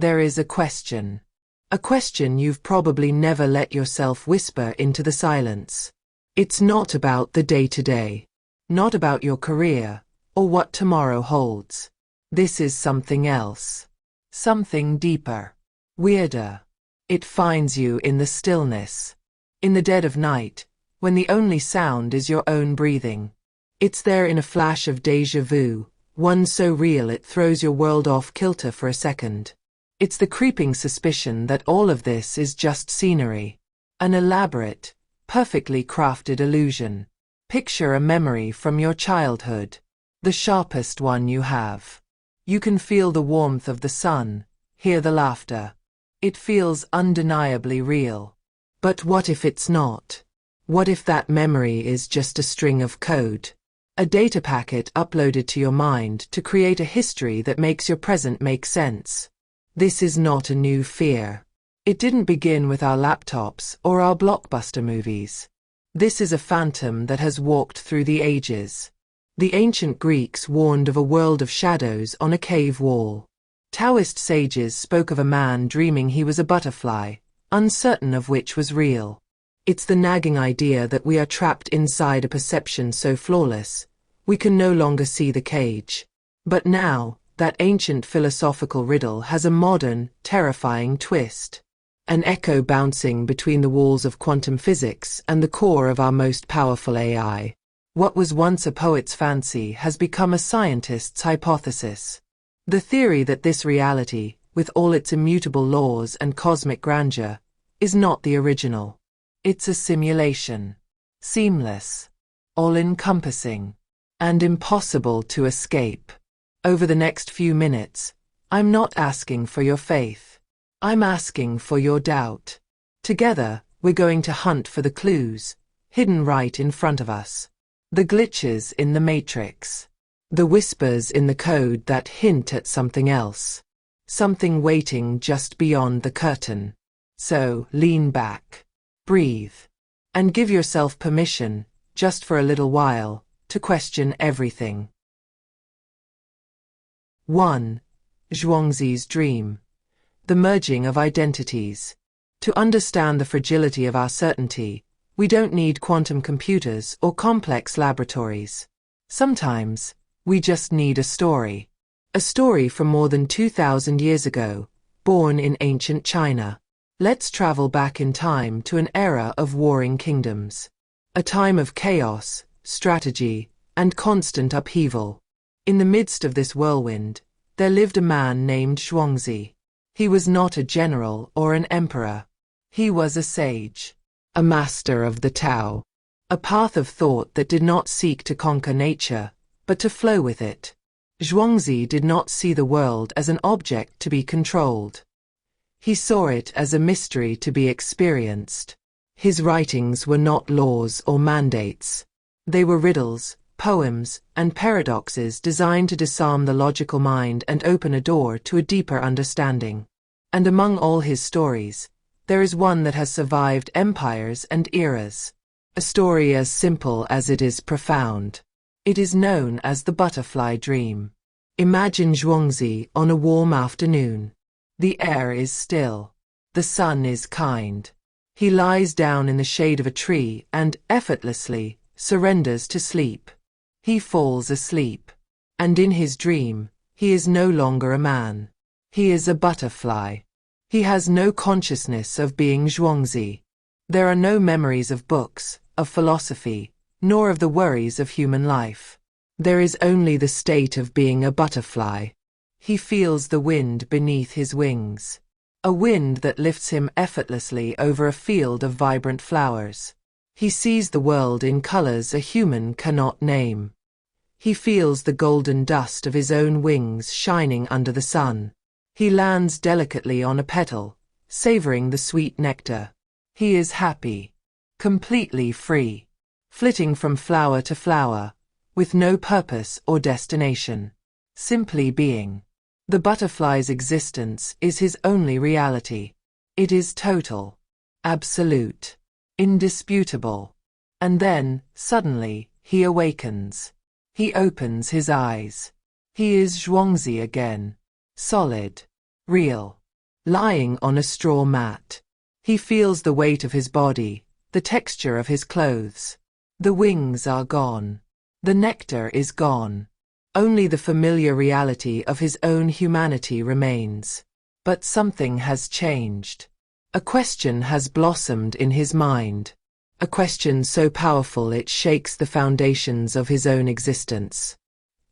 There is a question. A question you've probably never let yourself whisper into the silence. It's not about the day-to-day. Not about your career, or what tomorrow holds. This is something else. Something deeper. Weirder. It finds you in the stillness. In the dead of night, when the only sound is your own breathing. It's there in a flash of déjà vu, one so real it throws your world off kilter for a second. It's the creeping suspicion that all of this is just scenery. An elaborate, perfectly crafted illusion. Picture a memory from your childhood. The sharpest one you have. You can feel the warmth of the sun, hear the laughter. It feels undeniably real. But what if it's not? What if that memory is just a string of code? A data packet uploaded to your mind to create a history that makes your present make sense. This is not a new fear. It didn't begin with our laptops or our blockbuster movies. This is a phantom that has walked through the ages. The ancient Greeks warned of a world of shadows on a cave wall. Taoist sages spoke of a man dreaming he was a butterfly, uncertain of which was real. It's the nagging idea that we are trapped inside a perception so flawless, we can no longer see the cage. But now, that ancient philosophical riddle has a modern, terrifying twist. An echo bouncing between the walls of quantum physics and the core of our most powerful AI. What was once a poet's fancy has become a scientist's hypothesis. The theory that this reality, with all its immutable laws and cosmic grandeur, is not the original. It's a simulation. Seamless. All-encompassing. And impossible to escape. Over the next few minutes, I'm not asking for your faith. I'm asking for your doubt. Together, we're going to hunt for the clues, hidden right in front of us. The glitches in the matrix. The whispers in the code that hint at something else. Something waiting just beyond the curtain. So, lean back. Breathe. And give yourself permission, just for a little while, to question everything. 1. Zhuangzi's dream. The merging of identities. To understand the fragility of our certainty, we don't need quantum computers or complex laboratories. Sometimes, we just need a story. A story from more than 2,000 years ago, born in ancient China. Let's travel back in time to an era of warring kingdoms. A time of chaos, strategy, and constant upheaval. In the midst of this whirlwind, there lived a man named Zhuangzi. He was not a general or an emperor. He was a sage. A master of the Tao. A path of thought that did not seek to conquer nature, but to flow with it. Zhuangzi did not see the world as an object to be controlled. He saw it as a mystery to be experienced. His writings were not laws or mandates. They were riddles, poems, and paradoxes designed to disarm the logical mind and open a door to a deeper understanding. And among all his stories, there is one that has survived empires and eras. A story as simple as it is profound. It is known as the butterfly dream. Imagine Zhuangzi on a warm afternoon. The air is still. The sun is kind. He lies down in the shade of a tree and, effortlessly, surrenders to sleep. He falls asleep. And in his dream, he is no longer a man. He is a butterfly. He has no consciousness of being Zhuangzi. There are no memories of books, of philosophy, nor of the worries of human life. There is only the state of being a butterfly. He feels the wind beneath his wings. A wind that lifts him effortlessly over a field of vibrant flowers. He sees the world in colors a human cannot name. He feels the golden dust of his own wings shining under the sun. He lands delicately on a petal, savoring the sweet nectar. He is happy, completely free, flitting from flower to flower, with no purpose or destination, simply being. The butterfly's existence is his only reality. It is total, absolute, indisputable. And then, suddenly, he awakens. He opens his eyes. He is Zhuangzi again. Solid. Real. lying on a straw mat. He feels the weight of his body, the texture of his clothes. The wings are gone. The nectar is gone. Only the familiar reality of his own humanity remains. But something has changed. A question has blossomed in his mind. A question so powerful it shakes the foundations of his own existence.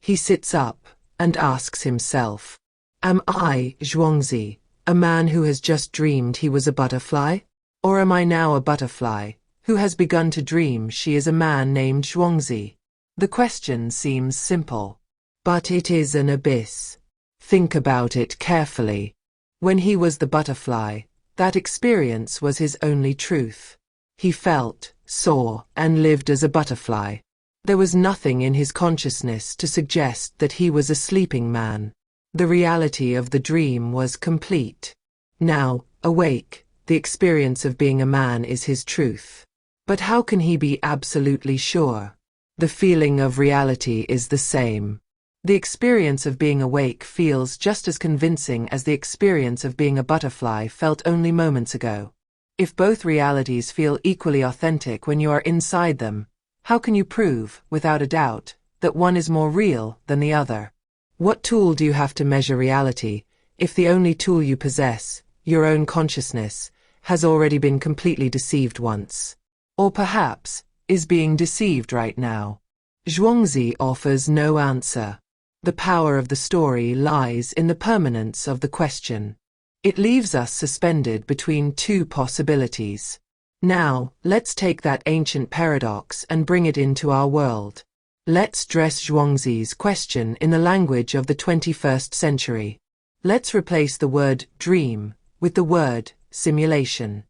He sits up and asks himself, am I, Zhuangzi, a man who has just dreamed he was a butterfly? Or am I now a butterfly, who has begun to dream she is a man named Zhuangzi? The question seems simple, but it is an abyss. Think about it carefully. When he was the butterfly, that experience was his only truth. He felt, saw, and lived as a butterfly. There was nothing in his consciousness to suggest that he was a sleeping man. The reality of the dream was complete. Now, awake, the experience of being a man is his truth. But how can he be absolutely sure? The feeling of reality is the same. The experience of being awake feels just as convincing as the experience of being a butterfly felt only moments ago. If both realities feel equally authentic when you are inside them, how can you prove, without a doubt, that one is more real than the other? What tool do you have to measure reality, if the only tool you possess, your own consciousness, has already been completely deceived once? Or perhaps, is being deceived right now? Zhuangzi offers no answer. The power of the story lies in the permanence of the question. It leaves us suspended between two possibilities. Now, let's take that ancient paradox and bring it into our world. Let's dress Zhuangzi's question in the language of the 21st century. Let's replace the word dream with the word simulation.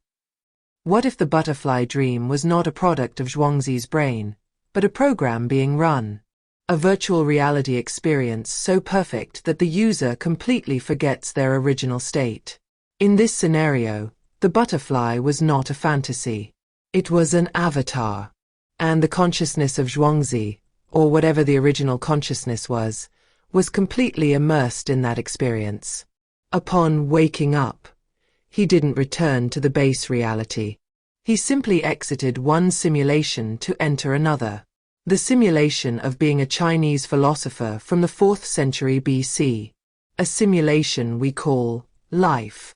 What if the butterfly dream was not a product of Zhuangzi's brain, but a program being run? A virtual reality experience so perfect that the user completely forgets their original state. In this scenario, the butterfly was not a fantasy. It was an avatar. And the consciousness of Zhuangzi, or whatever the original consciousness was completely immersed in that experience. Upon waking up, he didn't return to the base reality. He simply exited one simulation to enter another. The simulation of being a Chinese philosopher from the 4th century BC. A simulation we call life.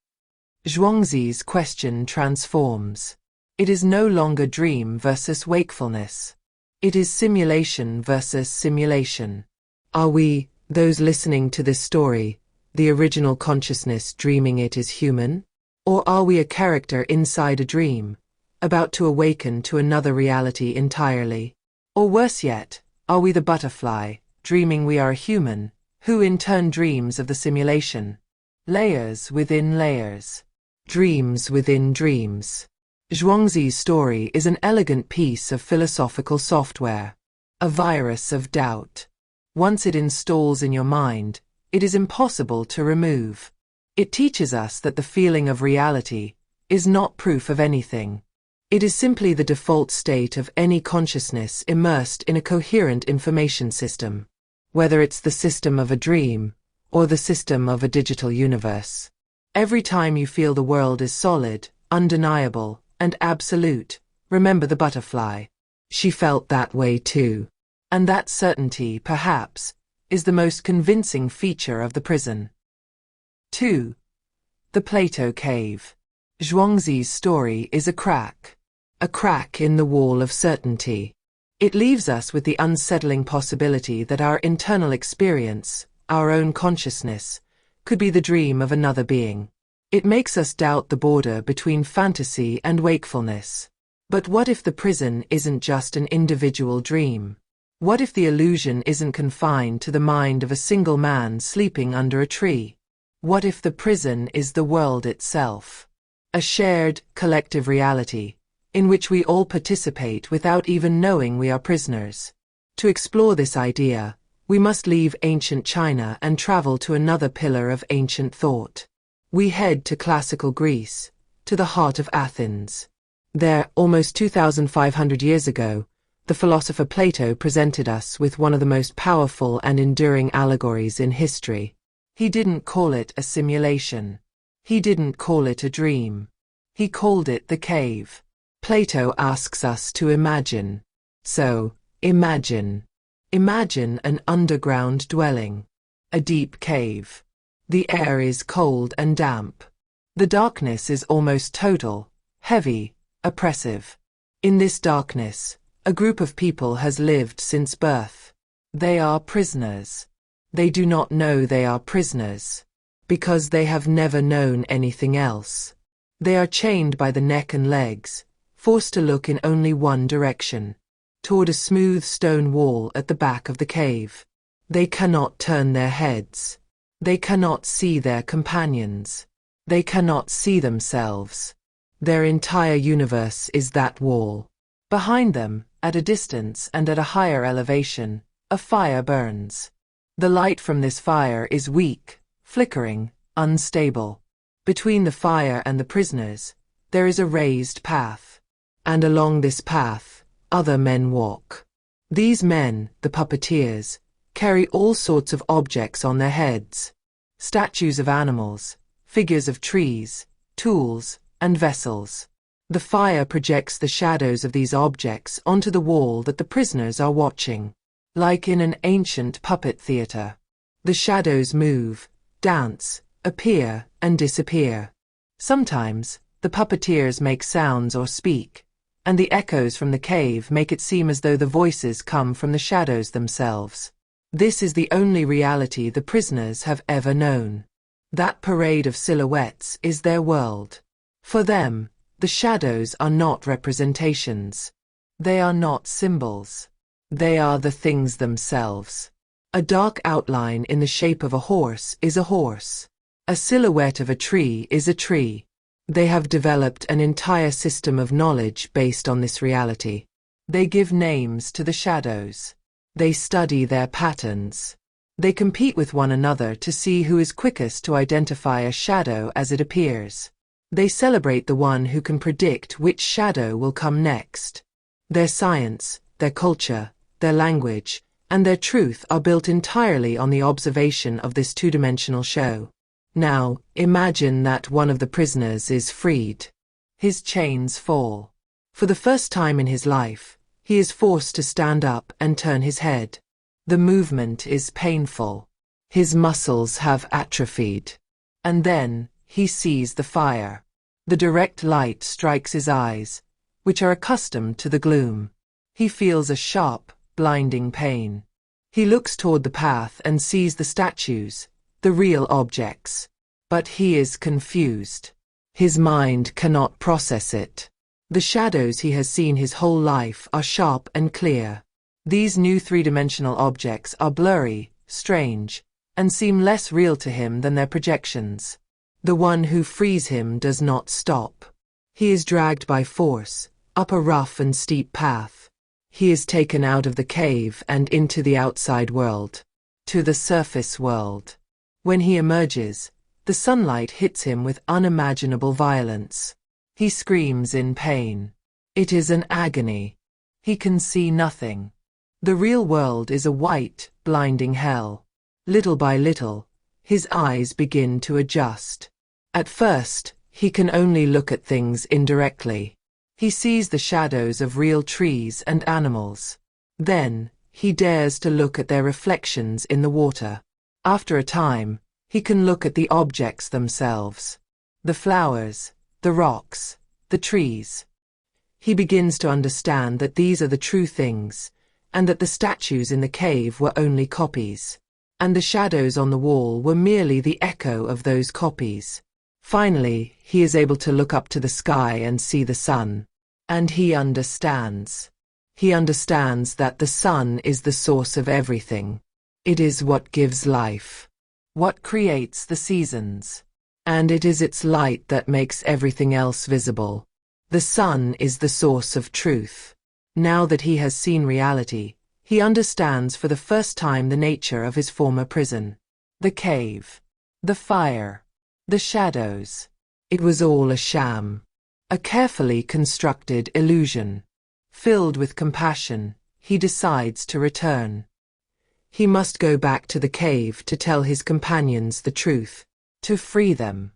Zhuangzi's question transforms. It is no longer dream versus wakefulness. It is simulation versus simulation. Are we, those listening to this story, the original consciousness dreaming it is human? Or are we a character inside a dream, about to awaken to another reality entirely? Or worse yet, are we the butterfly, dreaming we are a human, who in turn dreams of the simulation? Layers within layers. Dreams within dreams. Zhuangzi's story is an elegant piece of philosophical software. A virus of doubt. Once it installs in your mind, it is impossible to remove. It teaches us that the feeling of reality is not proof of anything. It is simply the default state of any consciousness immersed in a coherent information system, whether it's the system of a dream or the system of a digital universe. Every time you feel the world is solid, undeniable, and absolute, remember the butterfly. She felt that way too. And that certainty, perhaps, is the most convincing feature of the prison. 2. The Plato Cave. Zhuangzi's story is a crack in the wall of certainty. It leaves us with the unsettling possibility that our internal experience, our own consciousness, could be the dream of another being. It makes us doubt the border between fantasy and wakefulness. But what if the prison isn't just an individual dream? What if the illusion isn't confined to the mind of a single man sleeping under a tree? What if the prison is the world itself? A shared, collective reality, in which we all participate without even knowing we are prisoners. To explore this idea, we must leave ancient China and travel to another pillar of ancient thought. We head to classical Greece, to the heart of Athens. There, almost 2,500 years ago, the philosopher Plato presented us with one of the most powerful and enduring allegories in history. He didn't call it a simulation. He didn't call it a dream. He called it the cave. Plato asks us to imagine. So, imagine. Imagine an underground dwelling. A deep cave. The air is cold and damp. The darkness is almost total, heavy, oppressive. In this darkness, a group of people has lived since birth. They are prisoners. They do not know they are prisoners, because they have never known anything else. They are chained by the neck and legs, forced to look in only one direction, toward a smooth stone wall at the back of the cave. They cannot turn their heads. They cannot see their companions. They cannot see themselves. Their entire universe is that wall. Behind them, at a distance and at a higher elevation, a fire burns. The light from this fire is weak, flickering, unstable. Between the fire and the prisoners, there is a raised path. And along this path, other men walk. These men, the puppeteers, carry all sorts of objects on their heads. Statues of animals, figures of trees, tools, and vessels. The fire projects the shadows of these objects onto the wall that the prisoners are watching. Like in an ancient puppet theater. The shadows move, dance, appear, and disappear. Sometimes, the puppeteers make sounds or speak, and the echoes from the cave make it seem as though the voices come from the shadows themselves. This is the only reality the prisoners have ever known. That parade of silhouettes is their world. For them, the shadows are not representations. They are not symbols. They are the things themselves. A dark outline in the shape of a horse is a horse. A silhouette of a tree is a tree. They have developed an entire system of knowledge based on this reality. They give names to the shadows. They study their patterns. They compete with one another to see who is quickest to identify a shadow as it appears. They celebrate the one who can predict which shadow will come next. Their science, their culture, their language, and their truth are built entirely on the observation of this two-dimensional show. Now, imagine that one of the prisoners is freed. His chains fall. For the first time in his life, he is forced to stand up and turn his head. The movement is painful. His muscles have atrophied. And then, he sees the fire. The direct light strikes his eyes, which are accustomed to the gloom. He feels a sharp, blinding pain. He looks toward the path and sees the statues, the real objects. But he is confused. His mind cannot process it. The shadows he has seen his whole life are sharp and clear. These new three-dimensional objects are blurry, strange, and seem less real to him than their projections. The one who frees him does not stop. He is dragged by force, up a rough and steep path. He is taken out of the cave and into the outside world, to the surface world. When he emerges, the sunlight hits him with unimaginable violence. He screams in pain. It is an agony. He can see nothing. The real world is a white, blinding hell. Little by little, his eyes begin to adjust. At first, he can only look at things indirectly. He sees the shadows of real trees and animals. Then, he dares to look at their reflections in the water. After a time, he can look at the objects themselves. The flowers, the rocks, the trees. He begins to understand that these are the true things, and that the statues in the cave were only copies, and the shadows on the wall were merely the echo of those copies. Finally, he is able to look up to the sky and see the sun. And he understands. He understands that the sun is the source of everything. It is what gives life, what creates the seasons. And it is its light that makes everything else visible. The sun is the source of truth. Now that he has seen reality, he understands for the first time the nature of his former prison. The cave. The fire. The shadows. It was all a sham. A carefully constructed illusion. Filled with compassion, he decides to return. He must go back to the cave to tell his companions the truth, to free them.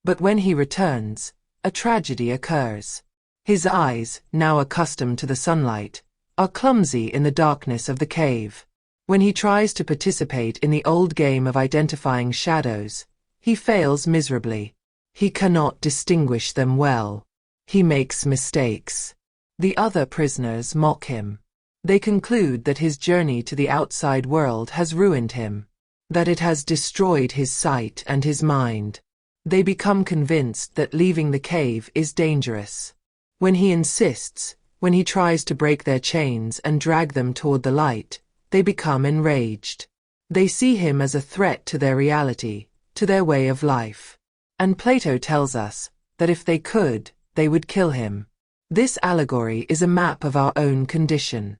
But when he returns, a tragedy occurs. His eyes, now accustomed to the sunlight, are clumsy in the darkness of the cave. When he tries to participate in the old game of identifying shadows, he fails miserably. He cannot distinguish them well. He makes mistakes. The other prisoners mock him. They conclude that his journey to the outside world has ruined him, that it has destroyed his sight and his mind. They become convinced that leaving the cave is dangerous. When he insists, when he tries to break their chains and drag them toward the light, they become enraged. They see him as a threat to their reality, to their way of life. And Plato tells us that if they could, they would kill him. This allegory is a map of our own condition.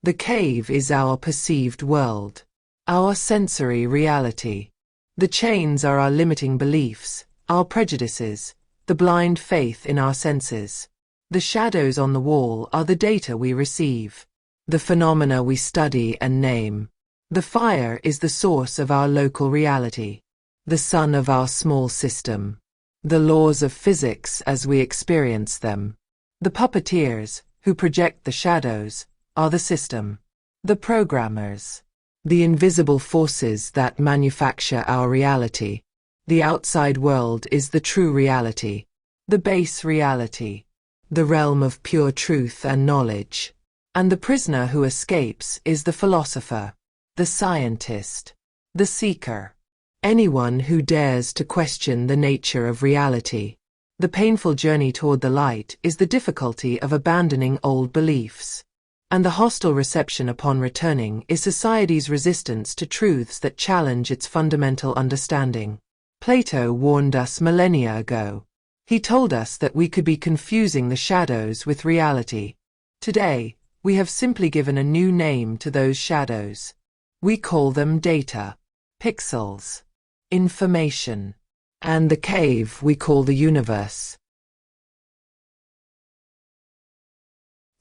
The cave is our perceived world, our sensory reality. The chains are our limiting beliefs, our prejudices, the blind faith in our senses. The shadows on the wall are the data we receive, the phenomena we study and name. The fire is the source of our local reality, the sun of our small system, the laws of physics as we experience them. The puppeteers, who project the shadows, are the system. The programmers, the invisible forces that manufacture our reality. The outside world is the true reality, the base reality, the realm of pure truth and knowledge. And the prisoner who escapes is the philosopher, the scientist, the seeker, anyone who dares to question the nature of reality. The painful journey toward the light is the difficulty of abandoning old beliefs. And the hostile reception upon returning is society's resistance to truths that challenge its fundamental understanding. Plato warned us millennia ago. He told us that we could be confusing the shadows with reality. Today, we have simply given a new name to those shadows. We call them data, pixels, information, and the cave we call the universe.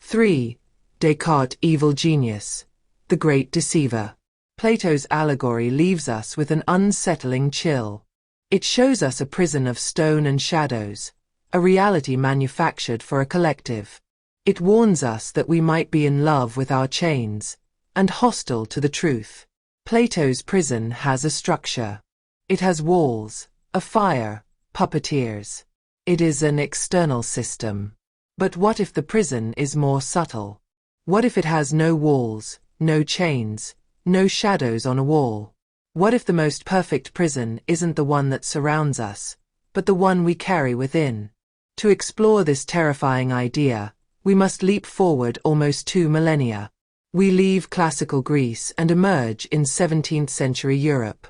3. Descartes' evil genius, the great deceiver. Plato's allegory leaves us with an unsettling chill. It shows us a prison of stone and shadows, a reality manufactured for a collective. It warns us that we might be in love with our chains, and hostile to the truth. Plato's prison has a structure. It has walls, a fire, puppeteers. It is an external system. But what if the prison is more subtle? What if it has no walls, no chains, no shadows on a wall? What if the most perfect prison isn't the one that surrounds us, but the one we carry within? To explore this terrifying idea, we must leap forward almost 2 millennia. We leave classical Greece and emerge in 17th century Europe,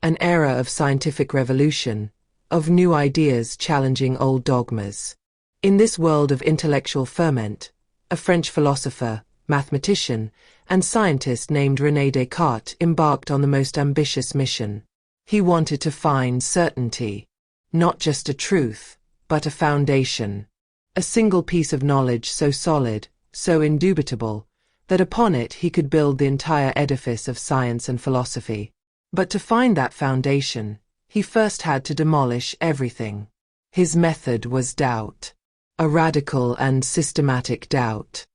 an era of scientific revolution, of new ideas challenging old dogmas. In this world of intellectual ferment, a French philosopher, mathematician, and scientist named René Descartes embarked on the most ambitious mission. He wanted to find certainty, not just a truth, but a foundation. A single piece of knowledge so solid, so indubitable, that upon it he could build the entire edifice of science and philosophy. But to find that foundation, he first had to demolish everything. His method was doubt, a radical and systematic doubt.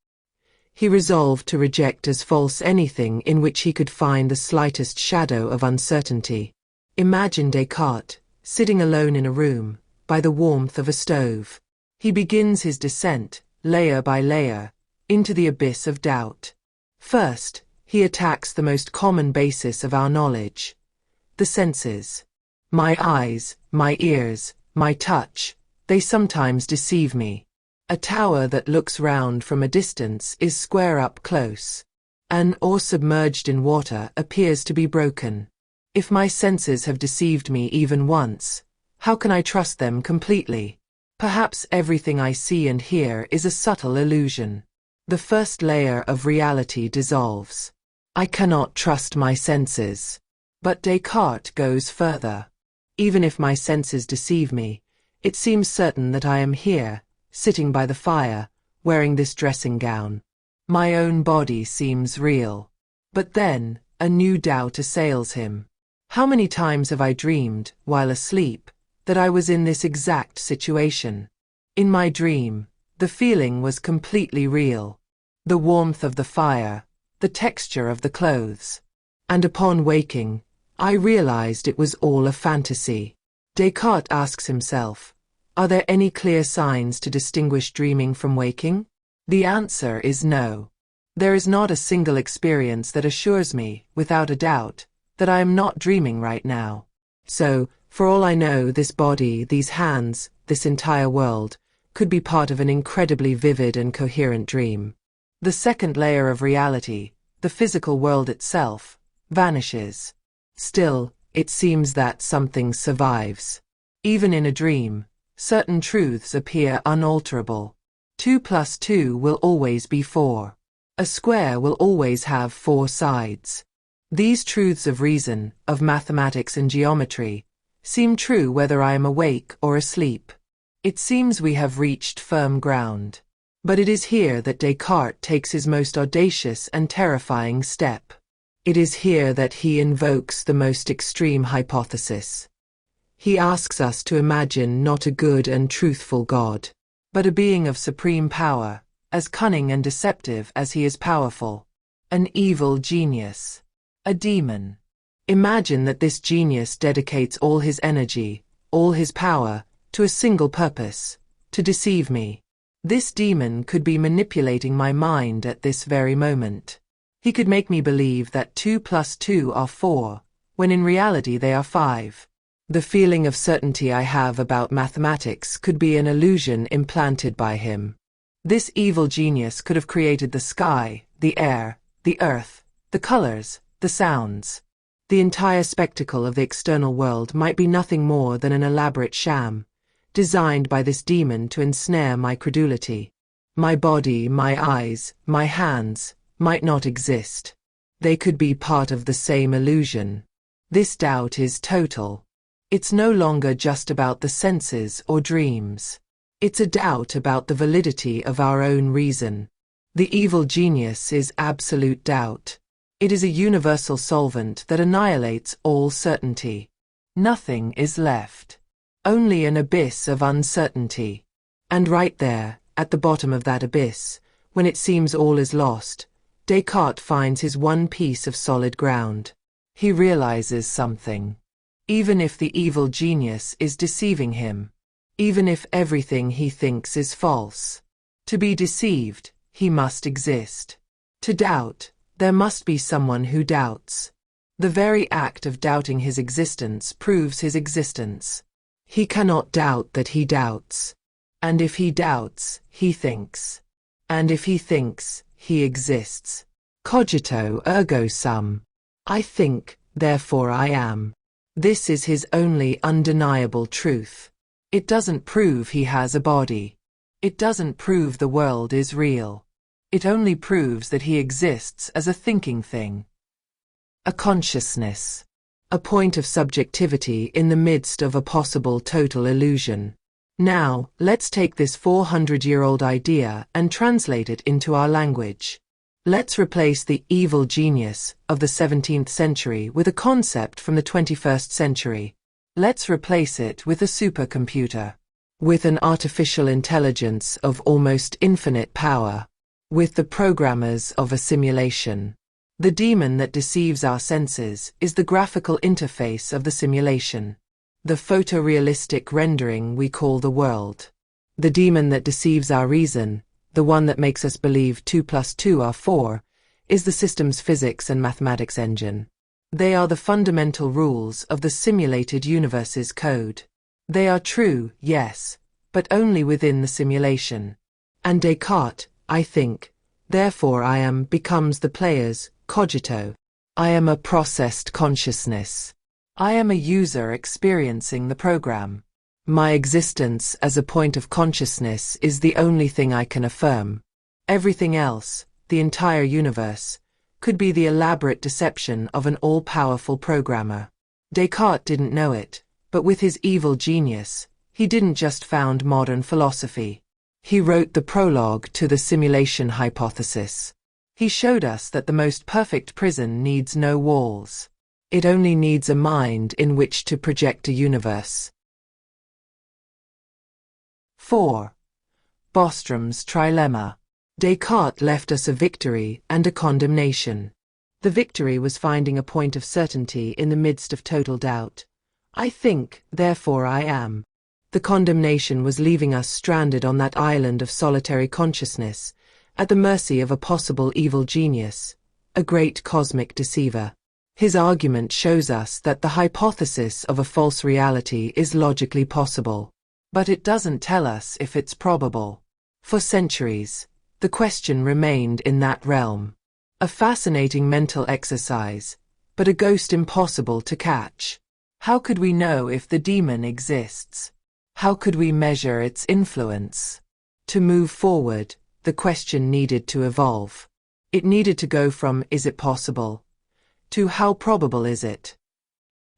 He resolved to reject as false anything in which he could find the slightest shadow of uncertainty. Imagine Descartes, sitting alone in a room, by the warmth of a stove. He begins his descent, layer by layer, into the abyss of doubt. First, he attacks the most common basis of our knowledge, the senses. My eyes, my ears, my touch, they sometimes deceive me. A tower that looks round from a distance is square up close. An oar submerged in water appears to be broken. If my senses have deceived me even once, how can I trust them completely? Perhaps everything I see and hear is a subtle illusion. The first layer of reality dissolves. I cannot trust my senses. But Descartes goes further. Even if my senses deceive me, it seems certain that I am here, sitting by the fire, wearing this dressing gown. My own body seems real. But then, a new doubt assails him. How many times have I dreamed, while asleep, that I was in this exact situation. In my dream, the feeling was completely real. The warmth of the fire, the texture of the clothes. And upon waking, I realized it was all a fantasy. Descartes asks himself, are there any clear signs to distinguish dreaming from waking? The answer is no. There is not a single experience that assures me, without a doubt, that I am not dreaming right now. So, for all I know, this body, these hands, this entire world, could be part of an incredibly vivid and coherent dream. The second layer of reality, the physical world itself, vanishes. Still, it seems that something survives. Even in a dream, certain truths appear unalterable. 2 plus 2 will always be 4. A square will always have 4 sides. These truths of reason, of mathematics and geometry, seem true whether I am awake or asleep. It seems we have reached firm ground. But it is here that Descartes takes his most audacious and terrifying step. It is here that he invokes the most extreme hypothesis. He asks us to imagine not a good and truthful God, but a being of supreme power, as cunning and deceptive as he is powerful. An evil genius. A demon. Imagine that this genius dedicates all his energy, all his power, to a single purpose, to deceive me. This demon could be manipulating my mind at this very moment. He could make me believe that 2 plus 2 are 4, when in reality they are 5. The feeling of certainty I have about mathematics could be an illusion implanted by him. This evil genius could have created the sky, the air, the earth, the colors, the sounds. The entire spectacle of the external world might be nothing more than an elaborate sham, designed by this demon to ensnare my credulity. My body, my eyes, my hands, might not exist. They could be part of the same illusion. This doubt is total. It's no longer just about the senses or dreams. It's a doubt about the validity of our own reason. The evil genius is absolute doubt. It is a universal solvent that annihilates all certainty. Nothing is left. Only an abyss of uncertainty. And right there, at the bottom of that abyss, when it seems all is lost, Descartes finds his one piece of solid ground. He realizes something. Even if the evil genius is deceiving him, even if everything he thinks is false, to be deceived, he must exist. To doubt, there must be someone who doubts. The very act of doubting his existence proves his existence. He cannot doubt that he doubts. And if he doubts, he thinks. And if he thinks, he exists. Cogito ergo sum. I think, therefore I am. This is his only undeniable truth. It doesn't prove he has a body. It doesn't prove the world is real. It only proves that he exists as a thinking thing. A consciousness. A point of subjectivity in the midst of a possible total illusion. Now, let's take this 400-year-old idea and translate it into our language. Let's replace the evil genius of the 17th century with a concept from the 21st century. Let's replace it with a supercomputer. With an artificial intelligence of almost infinite power. With the programmers of a simulation. The demon that deceives our senses is the graphical interface of the simulation. The photorealistic rendering we call the world. The demon that deceives our reason, the one that makes us believe 2 plus 2 are 4, is the system's physics and mathematics engine. They are the fundamental rules of the simulated universe's code. They are true, yes, but only within the simulation. And Descartes, I think, therefore I am, becomes the player's cogito. I am a processed consciousness. I am a user experiencing the program. My existence as a point of consciousness is the only thing I can affirm. Everything else, the entire universe, could be the elaborate deception of an all-powerful programmer. Descartes didn't know it, but with his evil genius, he didn't just found modern philosophy. He wrote the prologue to the simulation hypothesis. He showed us that the most perfect prison needs no walls. It only needs a mind in which to project a universe. 4. Bostrom's trilemma. Descartes left us a victory and a condemnation. The victory was finding a point of certainty in the midst of total doubt. I think, therefore I am. The condemnation was leaving us stranded on that island of solitary consciousness, at the mercy of a possible evil genius, a great cosmic deceiver. His argument shows us that the hypothesis of a false reality is logically possible. But it doesn't tell us if it's probable. For centuries, the question remained in that realm. A fascinating mental exercise, but a ghost impossible to catch. How could we know if the demon exists? How could we measure its influence? To move forward, the question needed to evolve. It needed to go from "is it possible?" to "how probable is it?"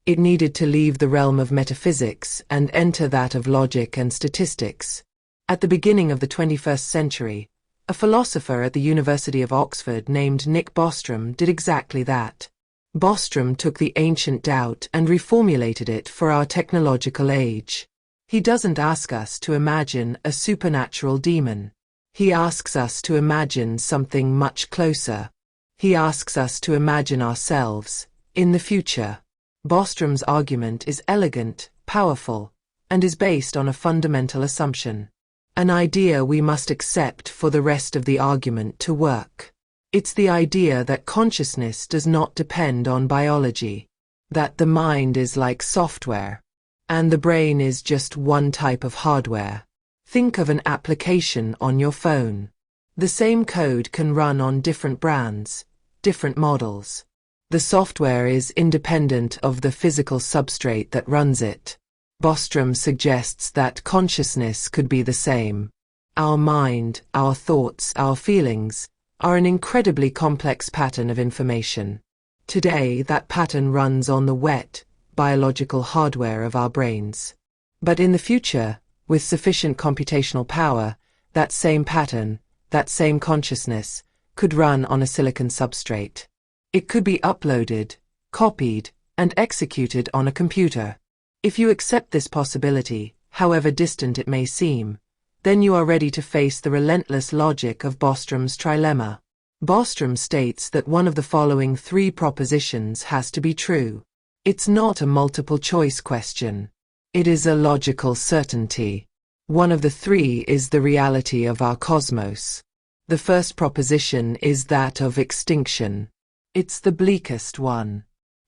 It needed to leave the realm of metaphysics and enter that of logic and statistics. At the beginning of the 21st century, a philosopher at the University of Oxford named Nick Bostrom did exactly that. Bostrom took the ancient doubt and reformulated it for our technological age. He doesn't ask us to imagine a supernatural demon. He asks us to imagine something much closer. He asks us to imagine ourselves, in the future. Bostrom's argument is elegant, powerful, and is based on a fundamental assumption. An idea we must accept for the rest of the argument to work. It's the idea that consciousness does not depend on biology. That the mind is like software. And the brain is just one type of hardware. Think of an application on your phone. The same code can run on different brands, different models. The software is independent of the physical substrate that runs it. Bostrom suggests that consciousness could be the same. Our mind, our thoughts, our feelings, are an incredibly complex pattern of information. Today, that pattern runs on the wet, biological hardware of our brains. But in the future, with sufficient computational power, that same pattern, that same consciousness, could run on a silicon substrate. It could be uploaded, copied, and executed on a computer. If you accept this possibility, however distant it may seem, then you are ready to face the relentless logic of Bostrom's trilemma. Bostrom states that one of the following three propositions has to be true. It's not a multiple-choice question. It is a logical certainty. One of the three is the reality of our cosmos. The first proposition is that of extinction. It's the bleakest one.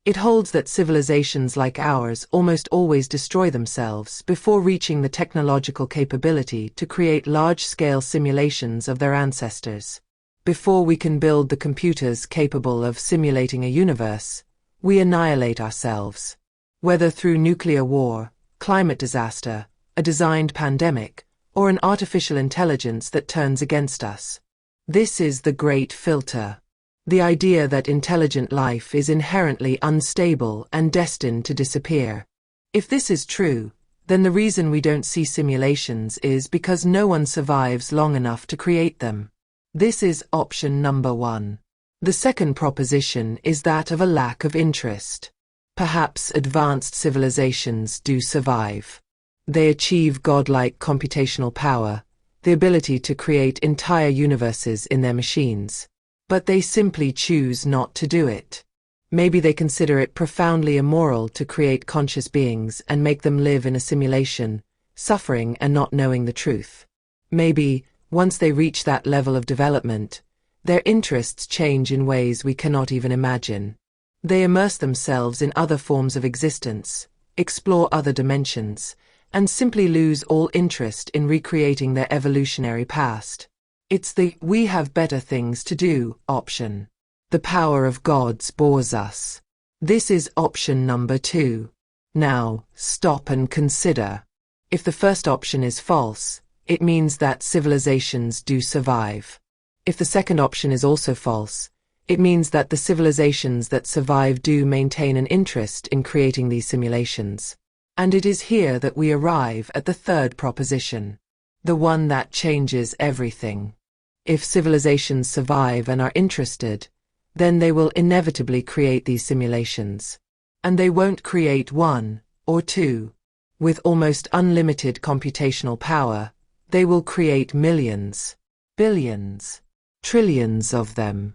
It holds that civilizations like ours almost always destroy themselves before reaching the technological capability to create large-scale simulations of their ancestors. Before we can build the computers capable of simulating a universe, we annihilate ourselves. Whether through nuclear war, climate disaster, a designed pandemic, or an artificial intelligence that turns against us. This is the great filter. The idea that intelligent life is inherently unstable and destined to disappear. If this is true, then the reason we don't see simulations is because no one survives long enough to create them. This is option number one. The second proposition is that of a lack of interest. Perhaps advanced civilizations do survive. They achieve godlike computational power, the ability to create entire universes in their machines. But they simply choose not to do it. Maybe they consider it profoundly immoral to create conscious beings and make them live in a simulation, suffering and not knowing the truth. Maybe, once they reach that level of development, their interests change in ways we cannot even imagine. They immerse themselves in other forms of existence, explore other dimensions, and simply lose all interest in recreating their evolutionary past. It's the "we have better things to do" option. The power of gods bores us. This is option number two. Now, stop and consider. If the first option is false, it means that civilizations do survive. If the second option is also false, it means that the civilizations that survive do maintain an interest in creating these simulations. And it is here that we arrive at the third proposition. The one that changes everything. If civilizations survive and are interested, then they will inevitably create these simulations. And they won't create one, or two. With almost unlimited computational power, They will create millions, billions, trillions of them.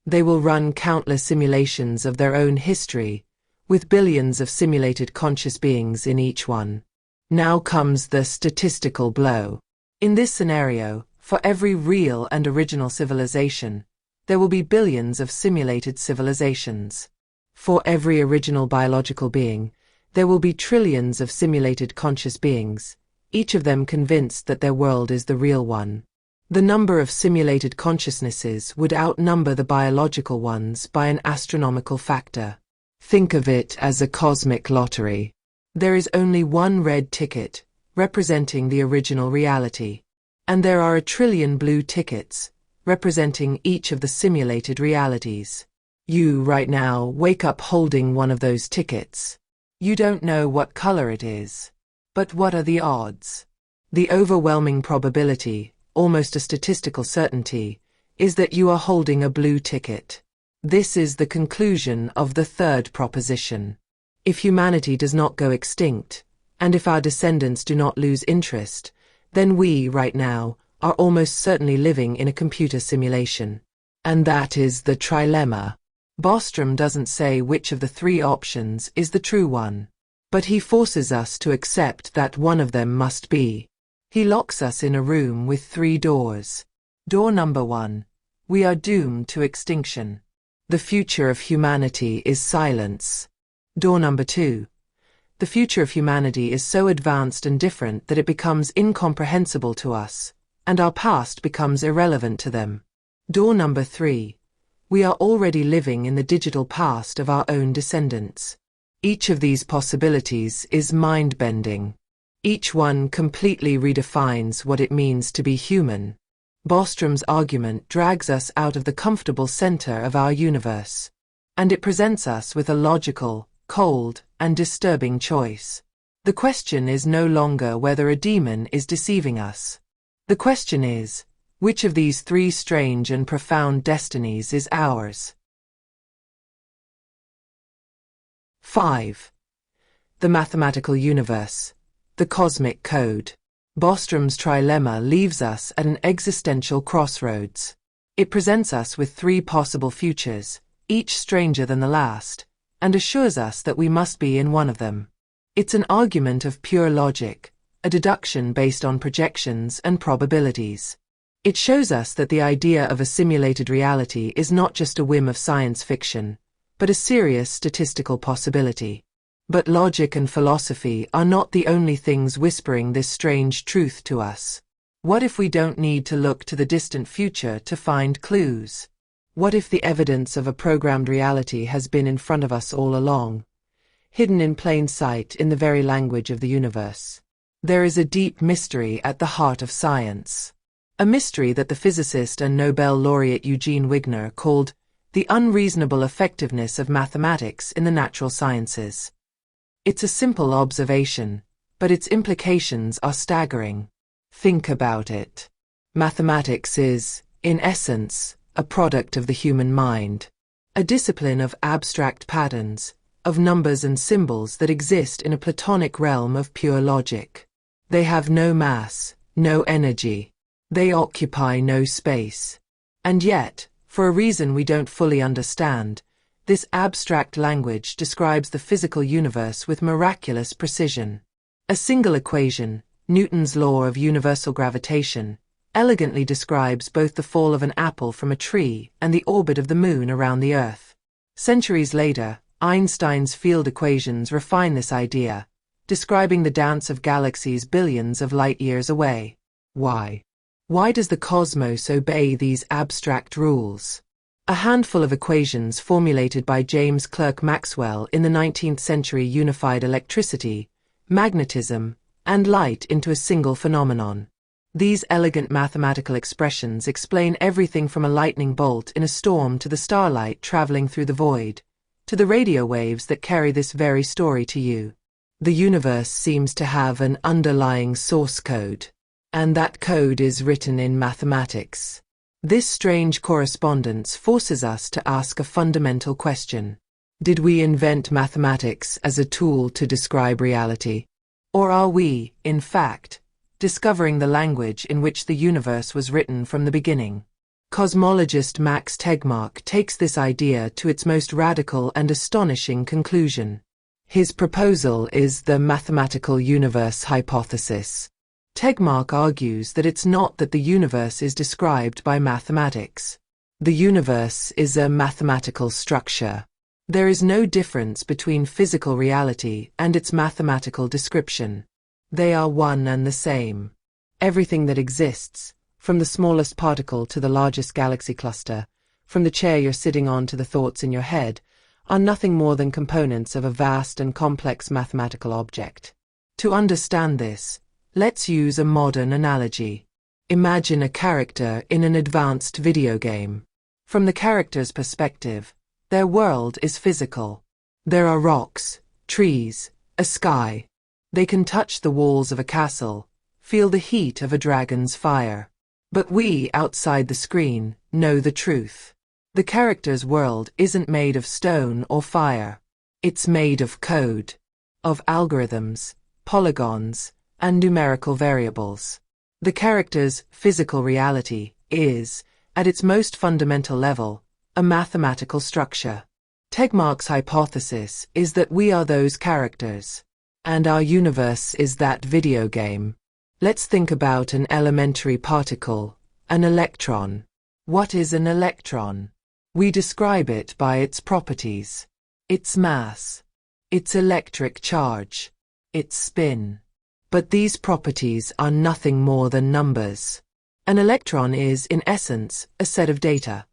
They will run countless simulations of their own history, with billions of simulated conscious beings in each one. Now comes the statistical blow. In this scenario, for every real and original civilization, there will be billions of simulated civilizations. For every original biological being, there will be trillions of simulated conscious beings, each of them convinced that their world is the real one. The number of simulated consciousnesses would outnumber the biological ones by an astronomical factor. Think of it as a cosmic lottery. There is only one red ticket, representing the original reality. And there are a trillion blue tickets, representing each of the simulated realities. You, right now, wake up holding one of those tickets. You don't know what color it is. But what are the odds? The overwhelming probability, almost a statistical certainty, is that you are holding a blue ticket. This is the conclusion of the third proposition. If humanity does not go extinct, and if our descendants do not lose interest, then we, right now, are almost certainly living in a computer simulation. And that is the trilemma. Bostrom doesn't say which of the three options is the true one, but he forces us to accept that one of them must be. He locks us in a room with 3 doors. Door number 1. We are doomed to extinction. The future of humanity is silence. Door number 2. The future of humanity is so advanced and different that it becomes incomprehensible to us, and our past becomes irrelevant to them. Door number 3. We are already living in the digital past of our own descendants. Each of these possibilities is mind-bending. Each one completely redefines what it means to be human. Bostrom's argument drags us out of the comfortable center of our universe, and it presents us with a logical, cold, and disturbing choice. The question is no longer whether a demon is deceiving us. The question is, which of these 3 strange and profound destinies is ours? 5. The mathematical universe, the cosmic code. Bostrom's trilemma leaves us at an existential crossroads. It presents us with 3 possible futures, each stranger than the last, and assures us that we must be in one of them. It's an argument of pure logic, a deduction based on projections and probabilities. It shows us that the idea of a simulated reality is not just a whim of science fiction, but a serious statistical possibility. But logic and philosophy are not the only things whispering this strange truth to us. What if we don't need to look to the distant future to find clues? What if the evidence of a programmed reality has been in front of us all along, hidden in plain sight in the very language of the universe? There is a deep mystery at the heart of science. A mystery that the physicist and Nobel laureate Eugene Wigner called the unreasonable effectiveness of mathematics in the natural sciences. It's a simple observation, but its implications are staggering. Think about it. Mathematics is, in essence, a product of the human mind, a discipline of abstract patterns, of numbers and symbols that exist in a Platonic realm of pure logic. They have no mass, no energy. They occupy no space. And yet, for a reason we don't fully understand, this abstract language describes the physical universe with miraculous precision. A single equation, Newton's law of universal gravitation, elegantly describes both the fall of an apple from a tree and the orbit of the moon around the Earth. Centuries later, Einstein's field equations refine this idea, describing the dance of galaxies billions of light-years away. Why? Why does the cosmos obey these abstract rules? A handful of equations formulated by James Clerk Maxwell in the 19th century unified electricity, magnetism, and light into a single phenomenon. These elegant mathematical expressions explain everything from a lightning bolt in a storm to the starlight traveling through the void, to the radio waves that carry this very story to you. The universe seems to have an underlying source code. And that code is written in mathematics. This strange correspondence forces us to ask a fundamental question. Did we invent mathematics as a tool to describe reality? Or are we, in fact, discovering the language in which the universe was written from the beginning. Cosmologist Max Tegmark takes this idea to its most radical and astonishing conclusion. His proposal is the mathematical universe hypothesis. Tegmark argues that it's not that the universe is described by mathematics. The universe is a mathematical structure. There is no difference between physical reality and its mathematical description. They are one and the same. Everything that exists, from the smallest particle to the largest galaxy cluster, from the chair you're sitting on to the thoughts in your head, are nothing more than components of a vast and complex mathematical object. To understand this, let's use a modern analogy. Imagine a character in an advanced video game. From the character's perspective, their world is physical. There are rocks, trees, a sky. They can touch the walls of a castle, feel the heat of a dragon's fire. But we, outside the screen, know the truth. The character's world isn't made of stone or fire. It's made of code, of algorithms, polygons, and numerical variables. The character's physical reality is, at its most fundamental level, a mathematical structure. Tegmark's hypothesis is that we are those characters, and our universe is that video game. Let's think about an elementary particle, an electron. What is an electron? We describe it by its properties, its mass, its electric charge, its spin. But these properties are nothing more than numbers. An electron is, in essence, a set of data.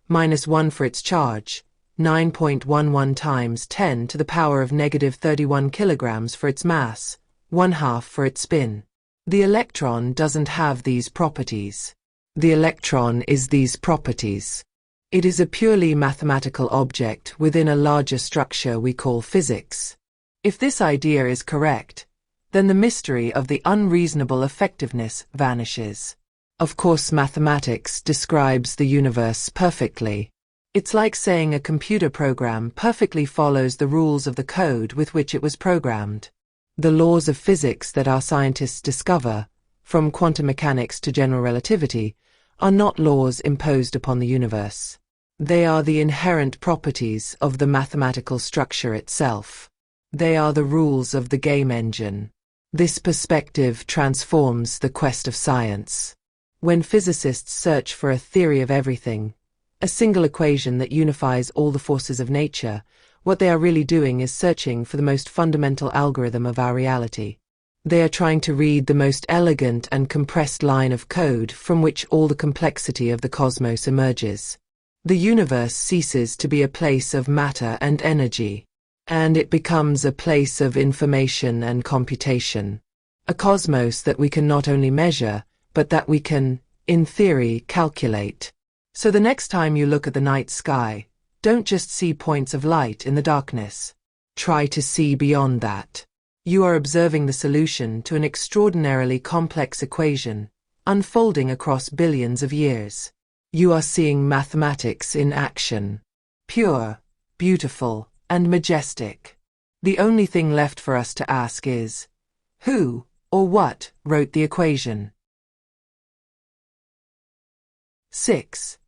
-1 for its charge, 9.11 times 10 to the power of -31 kilograms for its mass, 1/2 for its spin. The electron doesn't have these properties. The electron is these properties. It is a purely mathematical object within a larger structure we call physics. If this idea is correct, then the mystery of the unreasonable effectiveness vanishes. Of course, mathematics describes the universe perfectly. It's like saying a computer program perfectly follows the rules of the code with which it was programmed. The laws of physics that our scientists discover, from quantum mechanics to general relativity, are not laws imposed upon the universe. They are the inherent properties of the mathematical structure itself. They are the rules of the game engine. This perspective transforms the quest of science. When physicists search for a theory of everything, a single equation that unifies all the forces of nature, what they are really doing is searching for the most fundamental algorithm of our reality. They are trying to read the most elegant and compressed line of code from which all the complexity of the cosmos emerges. The universe ceases to be a place of matter and energy, and it becomes a place of information and computation. A cosmos that we can not only measure, but that we can, in theory, calculate. So the next time you look at the night sky, don't just see points of light in the darkness. Try to see beyond that. You are observing the solution to an extraordinarily complex equation, unfolding across billions of years. You are seeing mathematics in action. Pure, beautiful, and majestic. The only thing left for us to ask is, who or what wrote the equation? 6.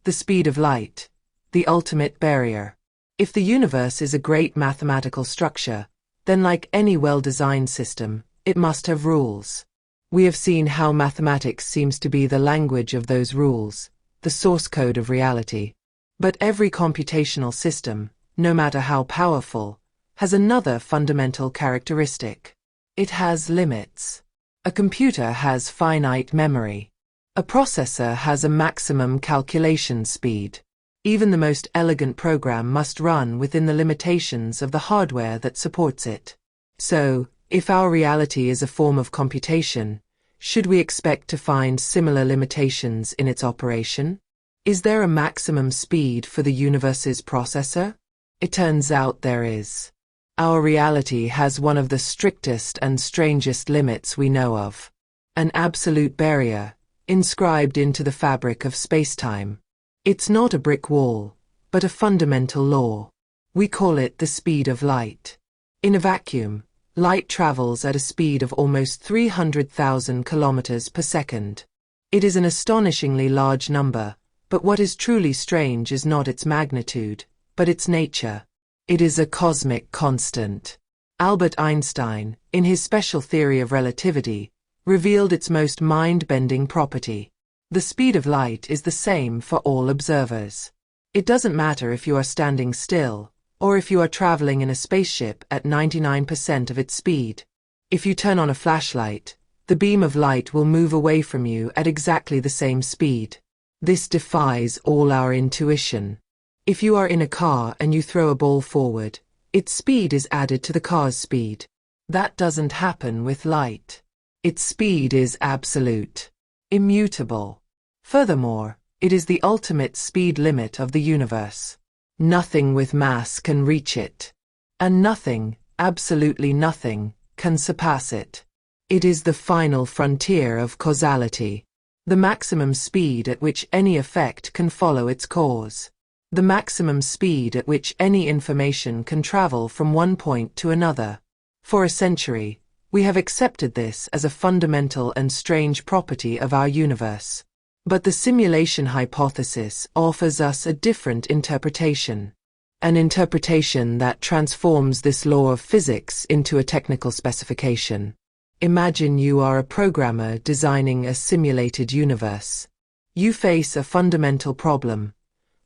The speed of light, the ultimate barrier. If the universe is a great mathematical structure, then like any well-designed system, it must have rules. We have seen how mathematics seems to be the language of those rules, the source code of reality. But every computational system, no matter how powerful, has another fundamental characteristic. It has limits. A computer has finite memory. A processor has a maximum calculation speed. Even the most elegant program must run within the limitations of the hardware that supports it. So, if our reality is a form of computation, should we expect to find similar limitations in its operation? Is there a maximum speed for the universe's processor? It turns out there is. Our reality has one of the strictest and strangest limits we know of. An absolute barrier, inscribed into the fabric of space-time. It's not a brick wall, but a fundamental law. We call it the speed of light. In a vacuum, Light travels at a speed of almost 300,000 kilometers per second. It is an astonishingly large number, but what is truly strange is not its magnitude, but its nature. It is a cosmic constant. Albert Einstein, in his special theory of relativity, revealed its most mind-bending property. The speed of light is the same for all observers. It doesn't matter if you are standing still, or if you are traveling in a spaceship at 99% of its speed. If you turn on a flashlight, the beam of light will move away from you at exactly the same speed. This defies all our intuition. If you are in a car and you throw a ball forward, its speed is added to the car's speed. That doesn't happen with light. Its speed is absolute, immutable. Furthermore, it is the ultimate speed limit of the universe. Nothing with mass can reach it. And nothing, absolutely nothing, can surpass it. It is the final frontier of causality. The maximum speed at which any effect can follow its cause. The maximum speed at which any information can travel from one point to another. For a century, we have accepted this as a fundamental and strange property of our universe. But the simulation hypothesis offers us a different interpretation. An interpretation that transforms this law of physics into a technical specification. Imagine you are a programmer designing a simulated universe. You face a fundamental problem: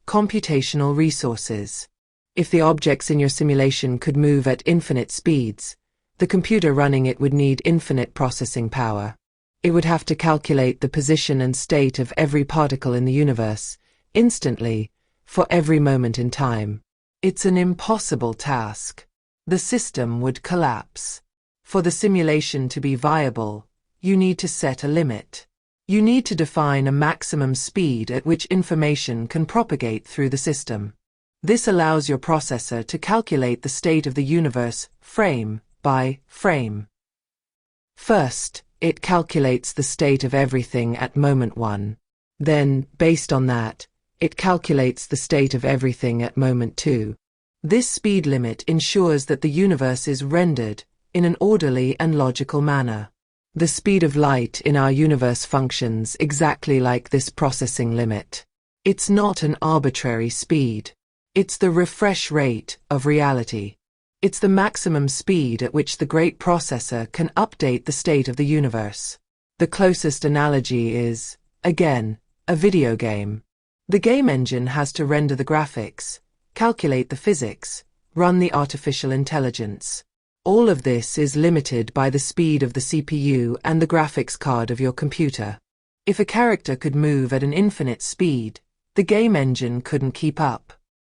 computational resources. If the objects in your simulation could move at infinite speeds, the computer running it would need infinite processing power. It would have to calculate the position and state of every particle in the universe, instantly, for every moment in time. It's an impossible task. The system would collapse. For the simulation to be viable, you need to set a limit. You need to define a maximum speed at which information can propagate through the system. This allows your processor to calculate the state of the universe frame by frame. First, it calculates the state of everything at moment 1. Then, based on that, it calculates the state of everything at moment 2. This speed limit ensures that the universe is rendered in an orderly and logical manner. The speed of light in our universe functions exactly like this processing limit. It's not an arbitrary speed. It's the refresh rate of reality. It's the maximum speed at which the great processor can update the state of the universe. The closest analogy is, again, a video game. The game engine has to render the graphics, calculate the physics, run the artificial intelligence. All of this is limited by the speed of the CPU and the graphics card of your computer. If a character could move at an infinite speed, the game engine couldn't keep up.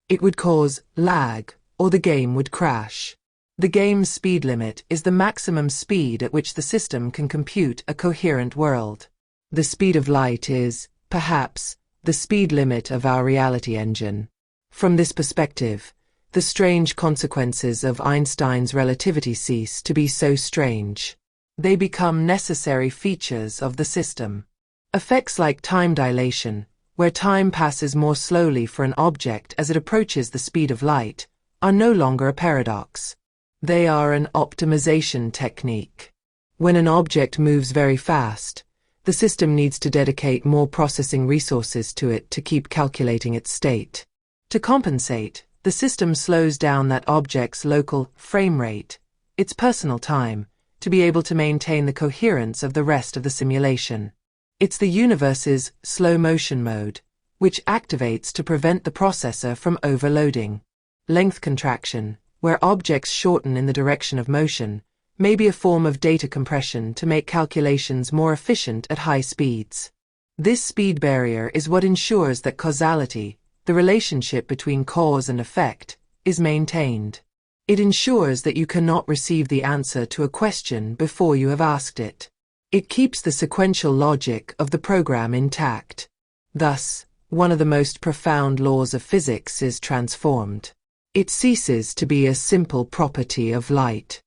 It would cause lag, or the game would crash. The game's speed limit is the maximum speed at which the system can compute a coherent world. The speed of light is, perhaps, the speed limit of our reality engine. From this perspective, the strange consequences of Einstein's relativity cease to be so strange. They become necessary features of the system. Effects like time dilation, where time passes more slowly for an object as it approaches the speed of light, are no longer a paradox. They are an optimization technique. When an object moves very fast, the system needs to dedicate more processing resources to it to keep calculating its state. To compensate, the system slows down that object's local frame rate, its personal time, to be able to maintain the coherence of the rest of the simulation. It's the universe's slow motion mode, which activates to prevent the processor from overloading. Length contraction, where objects shorten in the direction of motion, may be a form of data compression to make calculations more efficient at high speeds. This speed barrier is what ensures that causality, the relationship between cause and effect, is maintained. It ensures that you cannot receive the answer to a question before you have asked it. It keeps the sequential logic of the program intact. Thus, one of the most profound laws of physics is transformed. It ceases to be a simple property of light,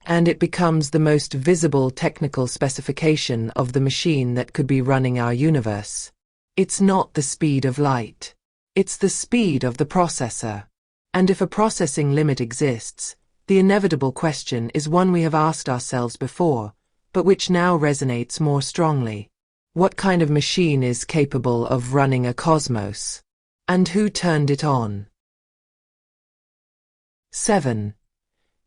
and it becomes the most visible technical specification of the machine that could be running our universe. It's not the speed of light. It's the speed of the processor. And if a processing limit exists, The inevitable question is one we have asked ourselves before, but which now resonates more strongly. What kind of machine is capable of running a cosmos? And who turned it on? 7.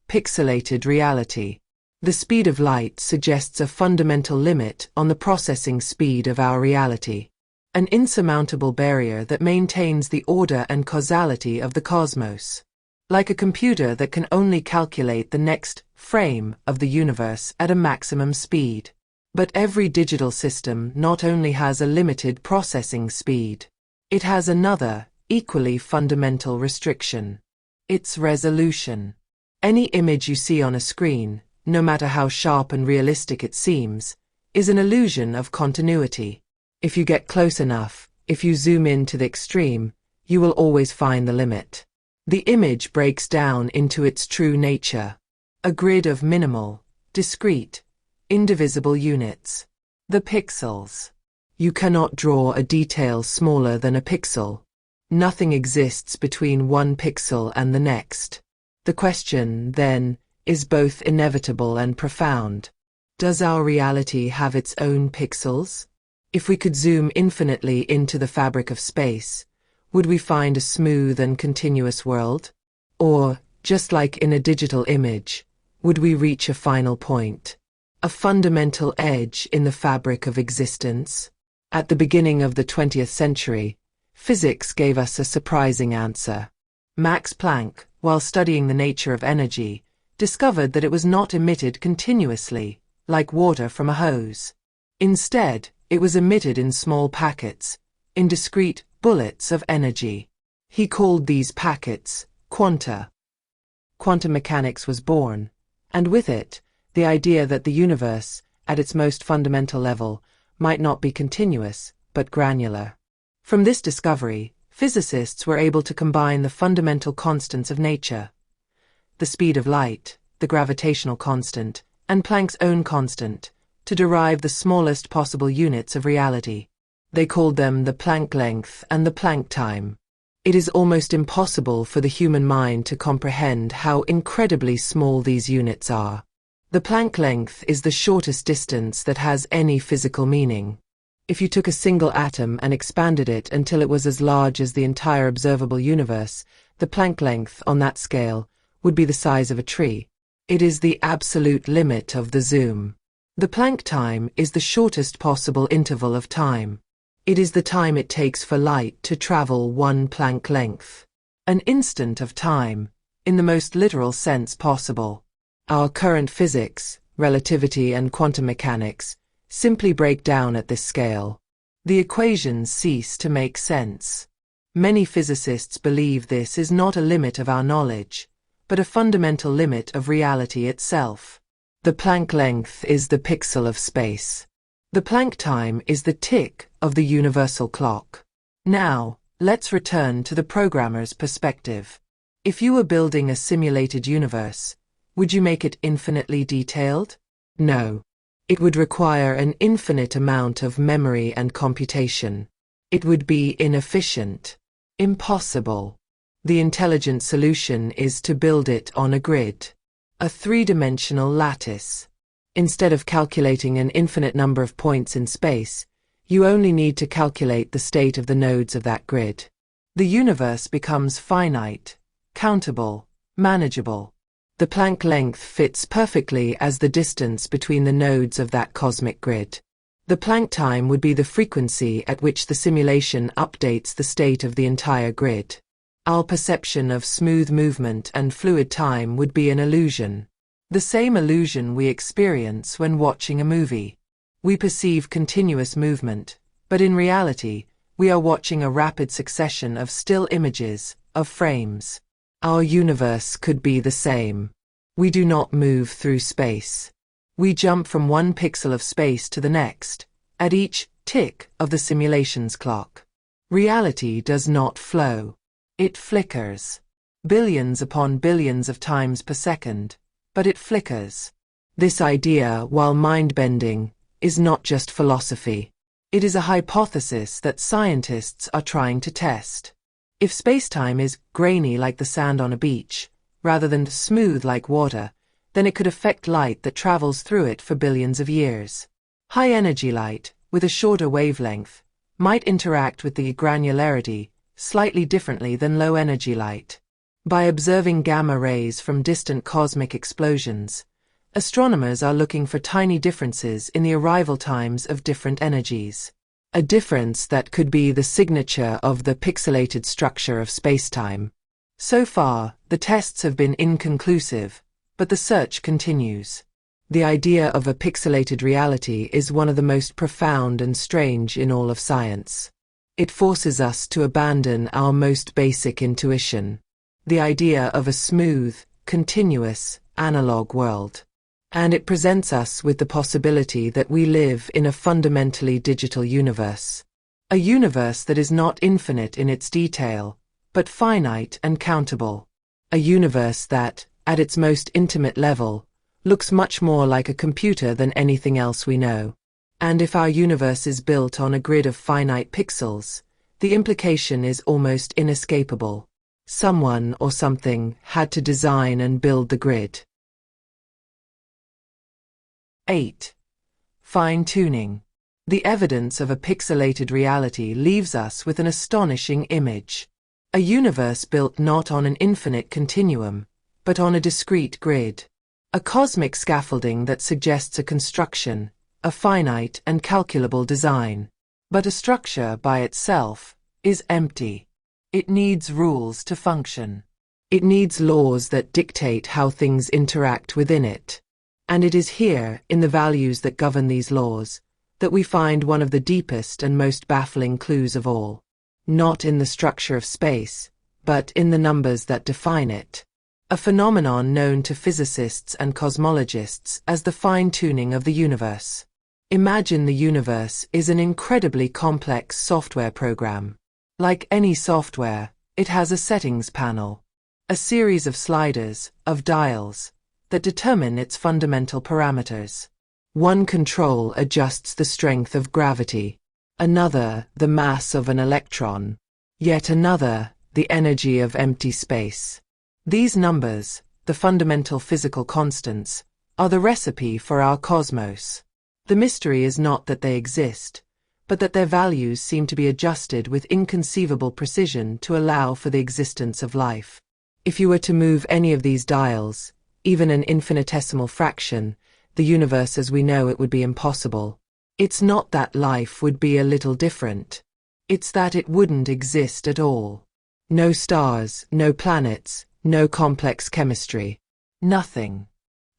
Pixelated reality. The speed of light suggests a fundamental limit on the processing speed of our reality, an insurmountable barrier that maintains the order and causality of the cosmos. Like a computer that can only calculate the next frame of the universe at a maximum speed. But every digital system not only has a limited processing speed, it has another, equally fundamental restriction: its resolution. Any image you see on a screen, no matter how sharp and realistic it seems, is an illusion of continuity. If you get close enough, if you zoom in to the extreme, you will always find the limit. The image breaks down into its true nature, a grid of minimal, discrete, indivisible units. The pixels. You cannot draw a detail smaller than a pixel. Nothing exists between one pixel and the next. The question, then, is both inevitable and profound. Does our reality have its own pixels? If we could zoom infinitely into the fabric of space, would we find a smooth and continuous world? Or, just like in a digital image, would we reach a final point, a fundamental edge in the fabric of existence? At the beginning of the 20th century, physics gave us a surprising answer. Max Planck, while studying the nature of energy, discovered that it was not emitted continuously, like water from a hose. Instead, it was emitted in small packets, in discrete bullets of energy. He called these packets quanta. Quantum mechanics was born, and with it, the idea that the universe, at its most fundamental level, might not be continuous, but granular. From this discovery, physicists were able to combine the fundamental constants of nature, the speed of light, the gravitational constant, and Planck's own constant, to derive the smallest possible units of reality. They called them the Planck length and the Planck time. It is almost impossible for the human mind to comprehend how incredibly small these units are. The Planck length is the shortest distance that has any physical meaning. If you took a single atom and expanded it until it was as large as the entire observable universe, the Planck length on that scale would be the size of a tree. It is the absolute limit of the zoom. The Planck time is the shortest possible interval of time. It is the time it takes for light to travel one Planck length. An instant of time, in the most literal sense possible. Our current physics, relativity and quantum mechanics, simply break down at this scale. The equations cease to make sense. Many physicists believe this is not a limit of our knowledge, but a fundamental limit of reality itself. The Planck length is the pixel of space. The Planck time is the tick of the universal clock. Now, let's return to the programmer's perspective. If you were building a simulated universe, would you make it infinitely detailed? No. It would require an infinite amount of memory and computation. It would be inefficient. Impossible. The intelligent solution is to build it on a grid, a three-dimensional lattice. Instead of calculating an infinite number of points in space, you only need to calculate the state of the nodes of that grid. The universe becomes finite, countable, manageable. The Planck length fits perfectly as the distance between the nodes of that cosmic grid. The Planck time would be the frequency at which the simulation updates the state of the entire grid. Our perception of smooth movement and fluid time would be an illusion. The same illusion we experience when watching a movie. We perceive continuous movement, but in reality, we are watching a rapid succession of still images, of frames. Our universe could be the same. We do not move through space. We jump from one pixel of space to the next, at each tick of the simulation's clock. Reality does not flow. It flickers. Billions upon billions of times per second. But it flickers. This idea, while mind-bending, is not just philosophy. It is a hypothesis that scientists are trying to test. If space-time is grainy like the sand on a beach, rather than smooth like water, then it could affect light that travels through it for billions of years. High-energy light, with a shorter wavelength, might interact with the granularity slightly differently than low-energy light. By observing gamma rays from distant cosmic explosions, astronomers are looking for tiny differences in the arrival times of different energies. A difference that could be the signature of the pixelated structure of spacetime. So far, the tests have been inconclusive, but the search continues. The idea of a pixelated reality is one of the most profound and strange in all of science. It forces us to abandon our most basic intuition, the idea of a smooth, continuous, analog world. And it presents us with the possibility that we live in a fundamentally digital universe. A universe that is not infinite in its detail, but finite and countable. A universe that, at its most intimate level, looks much more like a computer than anything else we know. And if our universe is built on a grid of finite pixels, the implication is almost inescapable. Someone or something had to design and build the grid. 8. Fine-tuning. The evidence of a pixelated reality leaves us with an astonishing image. A universe built not on an infinite continuum, but on a discrete grid. A cosmic scaffolding that suggests a construction, a finite and calculable design. But a structure by itself is empty. It needs rules to function. It needs laws that dictate how things interact within it. And it is here, in the values that govern these laws, that we find one of the deepest and most baffling clues of all. Not in the structure of space, but in the numbers that define it. A phenomenon known to physicists and cosmologists as the fine-tuning of the universe. Imagine the universe is an incredibly complex software program. Like any software, it has a settings panel, a series of sliders, of dials, that determine its fundamental parameters. One control adjusts the strength of gravity, another the mass of an electron, yet another the energy of empty space. These numbers, the fundamental physical constants, are the recipe for our cosmos. The mystery is not that they exist, but that their values seem to be adjusted with inconceivable precision to allow for the existence of life. If you were to move any of these dials, even an infinitesimal fraction, the universe as we know it would be impossible. It's not that life would be a little different. It's that it wouldn't exist at all. No stars, no planets, no complex chemistry. Nothing.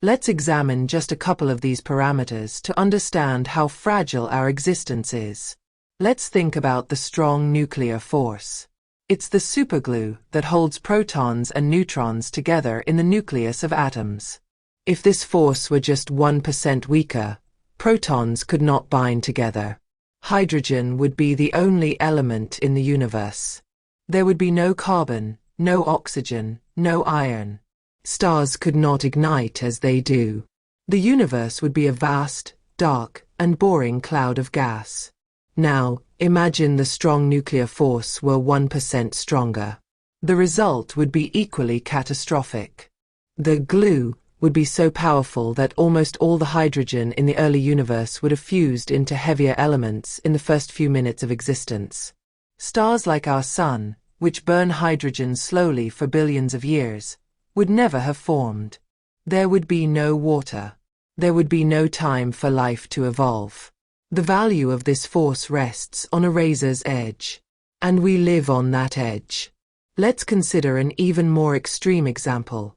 Let's examine just a couple of these parameters to understand how fragile our existence is. Let's think about the strong nuclear force. It's the superglue that holds protons and neutrons together in the nucleus of atoms. If this force were just 1% weaker, protons could not bind together. Hydrogen would be the only element in the universe. There would be no carbon, no oxygen, no iron. Stars could not ignite as they do. The universe would be a vast, dark, and boring cloud of gas. Now, imagine the strong nuclear force were 1% stronger. The result would be equally catastrophic. The glue would be so powerful that almost all the hydrogen in the early universe would have fused into heavier elements in the first few minutes of existence. Stars like our Sun, which burn hydrogen slowly for billions of years, would never have formed. There would be no water. There would be no time for life to evolve. The value of this force rests on a razor's edge. And we live on that edge. Let's consider an even more extreme example.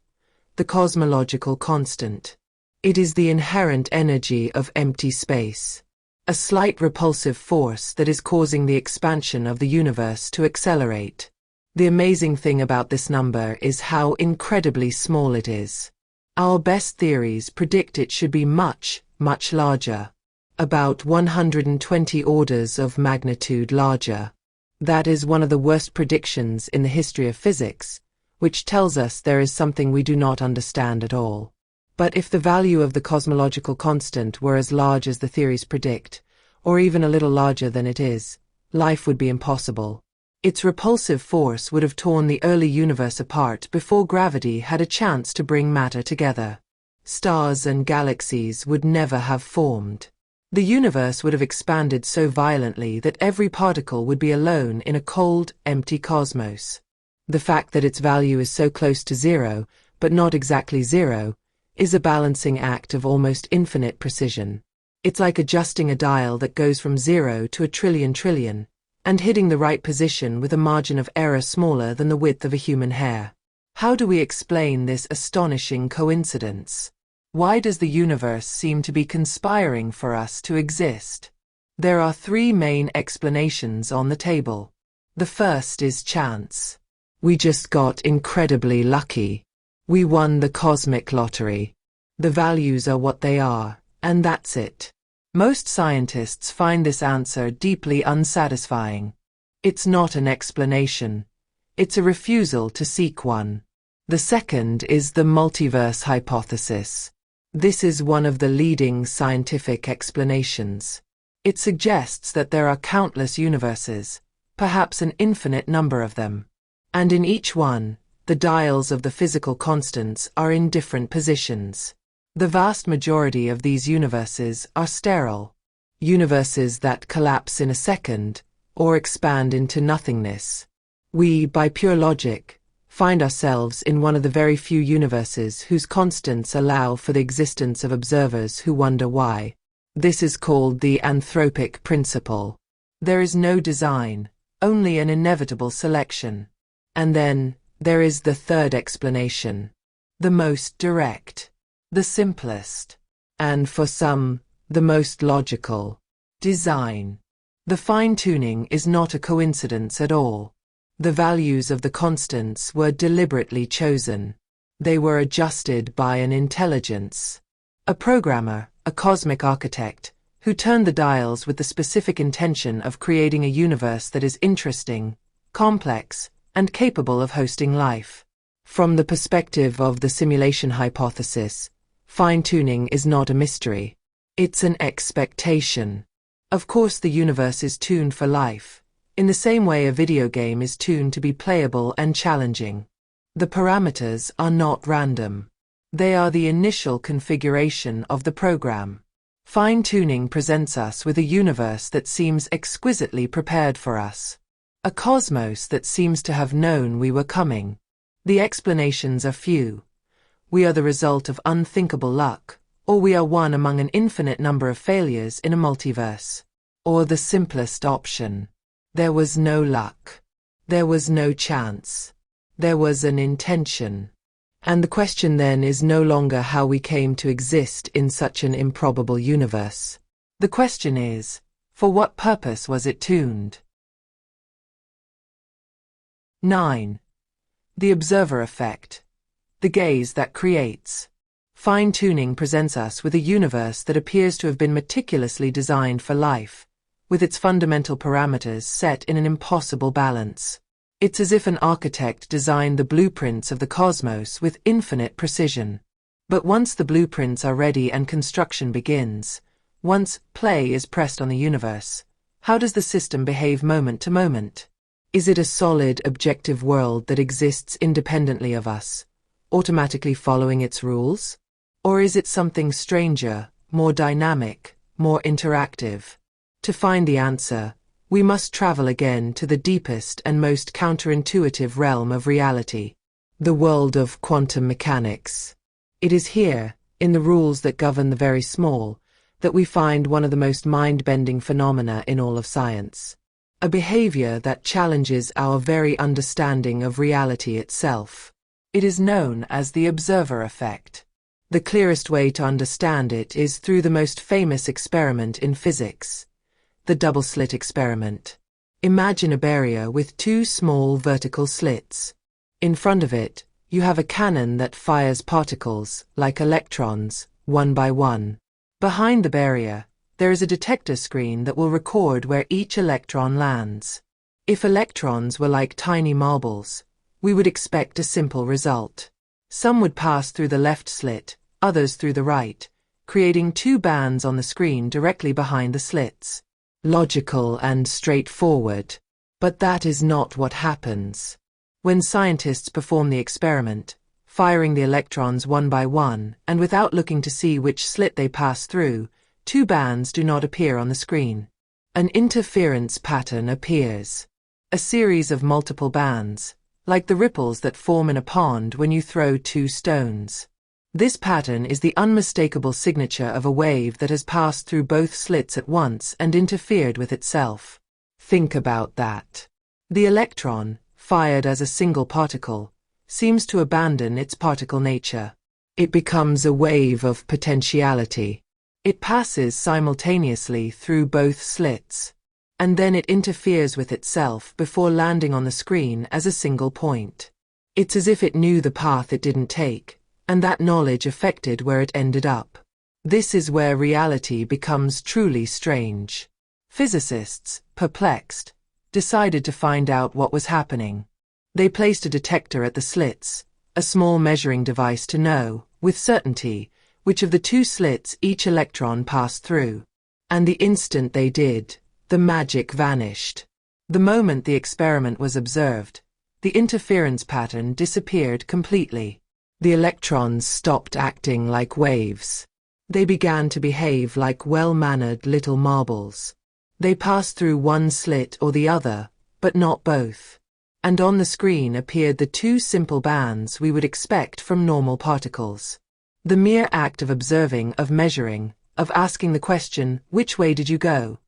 The cosmological constant. It is the inherent energy of empty space. A slight repulsive force that is causing the expansion of the universe to accelerate. The amazing thing about this number is how incredibly small it is. Our best theories predict it should be much, much larger. About 120 orders of magnitude larger. That is one of the worst predictions in the history of physics, which tells us there is something we do not understand at all. But if the value of the cosmological constant were as large as the theories predict, or even a little larger than it is, life would be impossible. Its repulsive force would have torn the early universe apart before gravity had a chance to bring matter together. Stars and galaxies would never have formed. The universe would have expanded so violently that every particle would be alone in a cold, empty cosmos. The fact that its value is so close to zero, but not exactly zero, is a balancing act of almost infinite precision. It's like adjusting a dial that goes from 0 to a trillion, and hitting the right position with a margin of error smaller than the width of a human hair. How do we explain this astonishing coincidence? Why does the universe seem to be conspiring for us to exist? There are three main explanations on the table. The first is chance. We just got incredibly lucky. We won the cosmic lottery. The values are what they are, and that's it. Most scientists find this answer deeply unsatisfying. It's not an explanation. It's a refusal to seek one. The second is the multiverse hypothesis. This is one of the leading scientific explanations. It suggests that there are countless universes, perhaps an infinite number of them. And in each one, the dials of the physical constants are in different positions. The vast majority of these universes are sterile. Universes that collapse in a second, or expand into nothingness. We, by pure logic, find ourselves in one of the very few universes whose constants allow for the existence of observers who wonder why. This is called the anthropic principle. There is no design, only an inevitable selection. And then, there is the third explanation. The most direct. The simplest. And for some, the most logical. Design. The fine-tuning is not a coincidence at all. The values of the constants were deliberately chosen. They were adjusted by an intelligence. A programmer, a cosmic architect, who turned the dials with the specific intention of creating a universe that is interesting, complex, and capable of hosting life. From the perspective of the simulation hypothesis, fine-tuning is not a mystery. It's an expectation. Of course, the universe is tuned for life, in the same way a video game is tuned to be playable and challenging. The parameters are not random. They are the initial configuration of the program. Fine-tuning presents us with a universe that seems exquisitely prepared for us. A cosmos that seems to have known we were coming. The explanations are few. We are the result of unthinkable luck, or we are one among an infinite number of failures in a multiverse. Or the simplest option. There was no luck. There was no chance. There was an intention. And the question then is no longer how we came to exist in such an improbable universe. The question is, for what purpose was it tuned? 9. The observer effect. The gaze that creates. Fine-tuning presents us with a universe that appears to have been meticulously designed for life, with its fundamental parameters set in an impossible balance. It's as if an architect designed the blueprints of the cosmos with infinite precision. But once the blueprints are ready and construction begins, once play is pressed on the universe, how does the system behave moment to moment? Is it a solid, objective world that exists independently of us, automatically following its rules? Or is it something stranger, more dynamic, more interactive? To find the answer, we must travel again to the deepest and most counterintuitive realm of reality, the world of quantum mechanics. It is here, in the rules that govern the very small, that we find one of the most mind-bending phenomena in all of science. A behavior that challenges our very understanding of reality itself. It is known as the observer effect. The clearest way to understand it is through the most famous experiment in physics, the double-slit experiment. Imagine a barrier with two small vertical slits. In front of it, you have a cannon that fires particles, like electrons, one by one. Behind the barrier, there is a detector screen that will record where each electron lands. If electrons were like tiny marbles, we would expect a simple result. Some would pass through the left slit, others through the right, creating two bands on the screen directly behind the slits. Logical and straightforward. But that is not what happens. When scientists perform the experiment, firing the electrons one by one, and without looking to see which slit they pass through, two bands do not appear on the screen. An interference pattern appears. A series of multiple bands, like the ripples that form in a pond when you throw two stones. This pattern is the unmistakable signature of a wave that has passed through both slits at once and interfered with itself. Think about that. The electron, fired as a single particle, seems to abandon its particle nature. It becomes a wave of potentiality. It passes simultaneously through both slits, and then it interferes with itself before landing on the screen as a single point. It's as if it knew the path it didn't take, and that knowledge affected where it ended up. This is where reality becomes truly strange. Physicists, perplexed, decided to find out what was happening. They placed a detector at the slits, a small measuring device to know, with certainty, which of the two slits each electron passed through. And the instant they did, the magic vanished. The moment the experiment was observed, the interference pattern disappeared completely. The electrons stopped acting like waves. They began to behave like well-mannered little marbles. They passed through one slit or the other, but not both. And on the screen appeared the two simple bands we would expect from normal particles. The mere act of observing, of measuring, of asking the question, "Which way did you go?"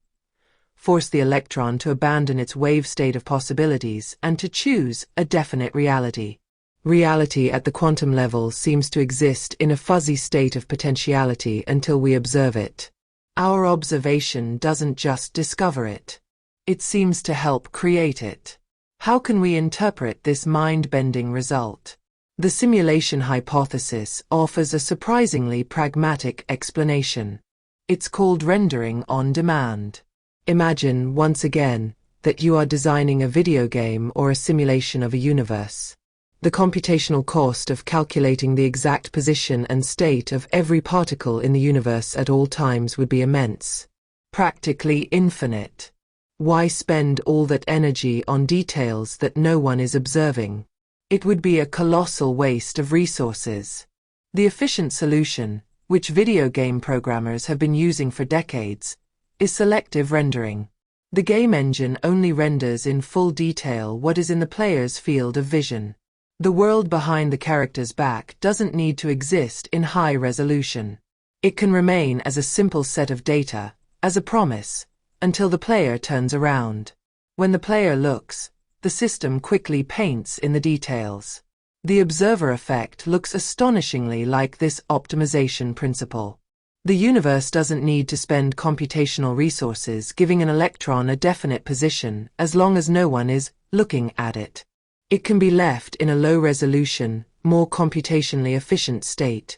forced the electron to abandon its wave state of possibilities and to choose a definite reality. Reality at the quantum level seems to exist in a fuzzy state of potentiality until we observe it. Our observation doesn't just discover it. It seems to help create it. How can we interpret this mind-bending result? The simulation hypothesis offers a surprisingly pragmatic explanation. It's called rendering on demand. Imagine, once again, that you are designing a video game or a simulation of a universe. The computational cost of calculating the exact position and state of every particle in the universe at all times would be immense. Practically infinite. Why spend all that energy on details that no one is observing? It would be a colossal waste of resources. The efficient solution, which video game programmers have been using for decades, is selective rendering. The game engine only renders in full detail what is in the player's field of vision. The world behind the character's back doesn't need to exist in high resolution. It can remain as a simple set of data, as a promise, until the player turns around. When the player looks, the system quickly paints in the details. The observer effect looks astonishingly like this optimization principle. The universe doesn't need to spend computational resources giving an electron a definite position as long as no one is looking at it. It can be left in a low-resolution, more computationally efficient state,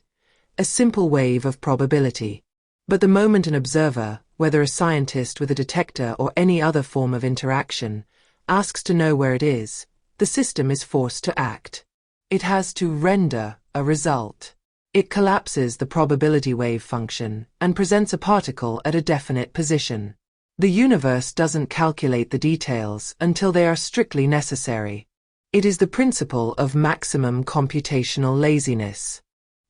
a simple wave of probability. But the moment an observer, whether a scientist with a detector or any other form of interaction, asks to know where it is, the system is forced to act. It has to render a result. It collapses the probability wave function and presents a particle at a definite position. The universe doesn't calculate the details until they are strictly necessary. It is the principle of maximum computational laziness.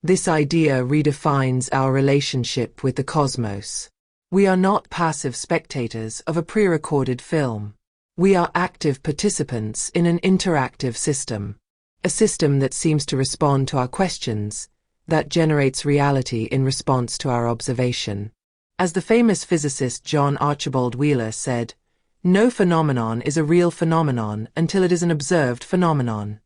This idea redefines our relationship with the cosmos. We are not passive spectators of a pre-recorded film. We are active participants in an interactive system. A system that seems to respond to our questions, that generates reality in response to our observation. As the famous physicist John Archibald Wheeler said, "No phenomenon is a real phenomenon until it is an observed phenomenon."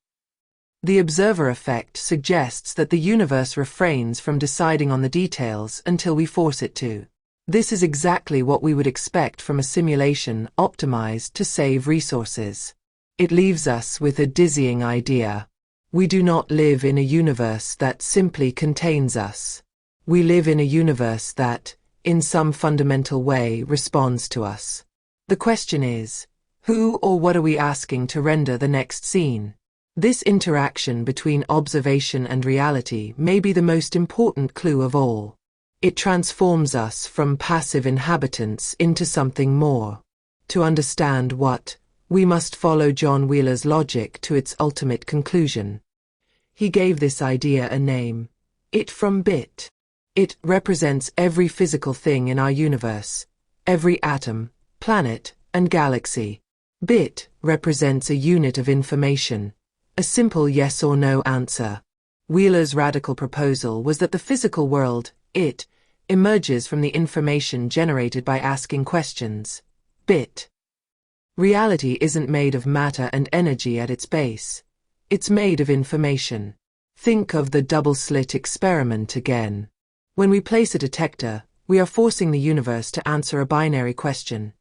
The observer effect suggests that the universe refrains from deciding on the details until we force it to. This is exactly what we would expect from a simulation optimized to save resources. It leaves us with a dizzying idea. We do not live in a universe that simply contains us. We live in a universe that, in some fundamental way, responds to us. The question is, who or what are we asking to render the next scene? This interaction between observation and reality may be the most important clue of all. It transforms us from passive inhabitants into something more. To understand what We must follow John Wheeler's logic to its ultimate conclusion. He gave this idea a name, it from bit. It represents every physical thing in our universe, every atom, planet, and galaxy. Bit represents a unit of information, a simple yes or no answer. Wheeler's radical proposal was that the physical world, it, emerges from the information generated by asking questions. Bit. Reality isn't made of matter and energy at its base. It's made of information. Think of the double-slit experiment again. When we place a detector, we are forcing the universe to answer a binary question.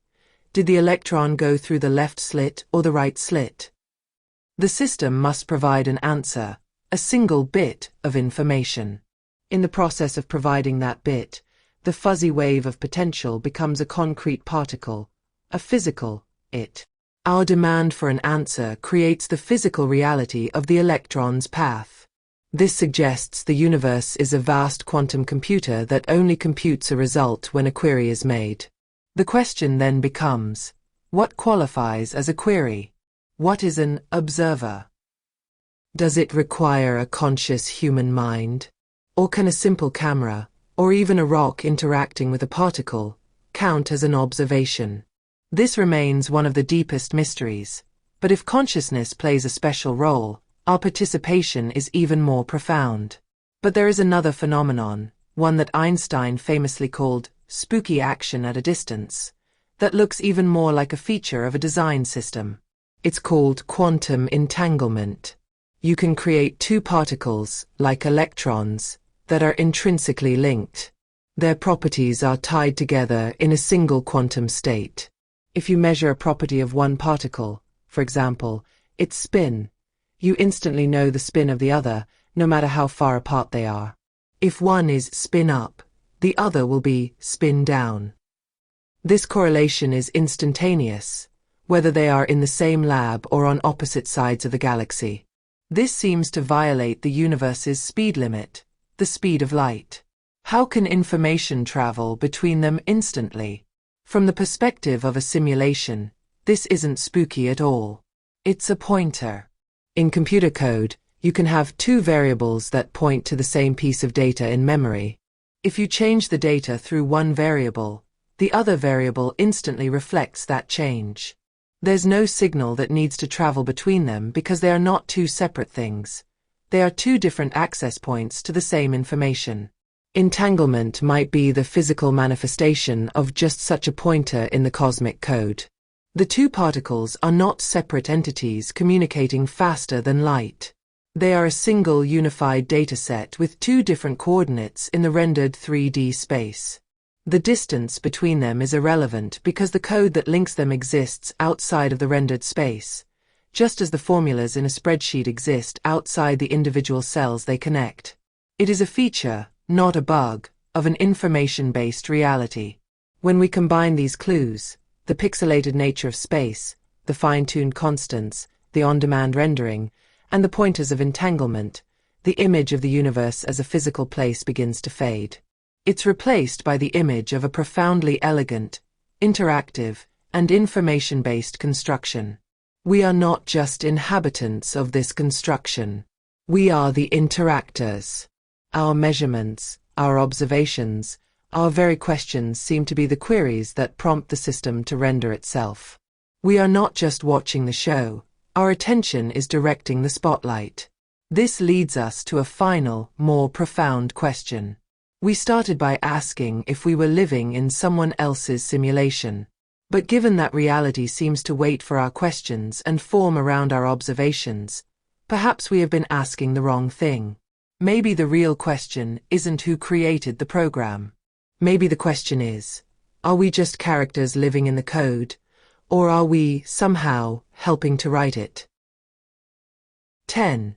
Did the electron go through the left slit or the right slit? The system must provide an answer, a single bit of information. In the process of providing that bit, the fuzzy wave of potential becomes a concrete particle, a physical it. Our demand for an answer creates the physical reality of the electron's path. This suggests the universe is a vast quantum computer that only computes a result when a query is made. The question then becomes, what qualifies as a query? What is an observer? Does it require a conscious human mind? Or can a simple camera, or even a rock interacting with a particle, count as an observation? This remains one of the deepest mysteries, but if consciousness plays a special role, our participation is even more profound. But there is another phenomenon, one that Einstein famously called spooky action at a distance, that looks even more like a feature of a design system. It's called quantum entanglement. You can create two particles, like electrons, that are intrinsically linked. Their properties are tied together in a single quantum state. If you measure a property of one particle, for example, its spin, you instantly know the spin of the other, no matter how far apart they are. If one is spin up, the other will be spin down. This correlation is instantaneous, whether they are in the same lab or on opposite sides of the galaxy. This seems to violate the universe's speed limit, the speed of light. How can information travel between them instantly? From the perspective of a simulation, this isn't spooky at all. It's a pointer. In computer code, you can have two variables that point to the same piece of data in memory. If you change the data through one variable, the other variable instantly reflects that change. There's no signal that needs to travel between them because they are not two separate things. They are two different access points to the same information. Entanglement might be the physical manifestation of just such a pointer in the cosmic code. The two particles are not separate entities communicating faster than light. They are a single unified dataset with two different coordinates in the rendered 3D space. The distance between them is irrelevant because the code that links them exists outside of the rendered space, just as the formulas in a spreadsheet exist outside the individual cells they connect. It is a feature, not a bug, of an information-based reality. When we combine these clues, the pixelated nature of space, the fine-tuned constants, the on-demand rendering, and the pointers of entanglement, the image of the universe as a physical place begins to fade. It's replaced by the image of a profoundly elegant, interactive, and information-based construction. We are not just inhabitants of this construction. We are the interactors. Our measurements, our observations, our very questions seem to be the queries that prompt the system to render itself. We are not just watching the show, our attention is directing the spotlight. This leads us to a final, more profound question. We started by asking if we were living in someone else's simulation. But given that reality seems to wait for our questions and form around our observations, perhaps we have been asking the wrong thing. Maybe the real question isn't who created the program. Maybe the question is, are we just characters living in the code, or are we, somehow, helping to write it? 10.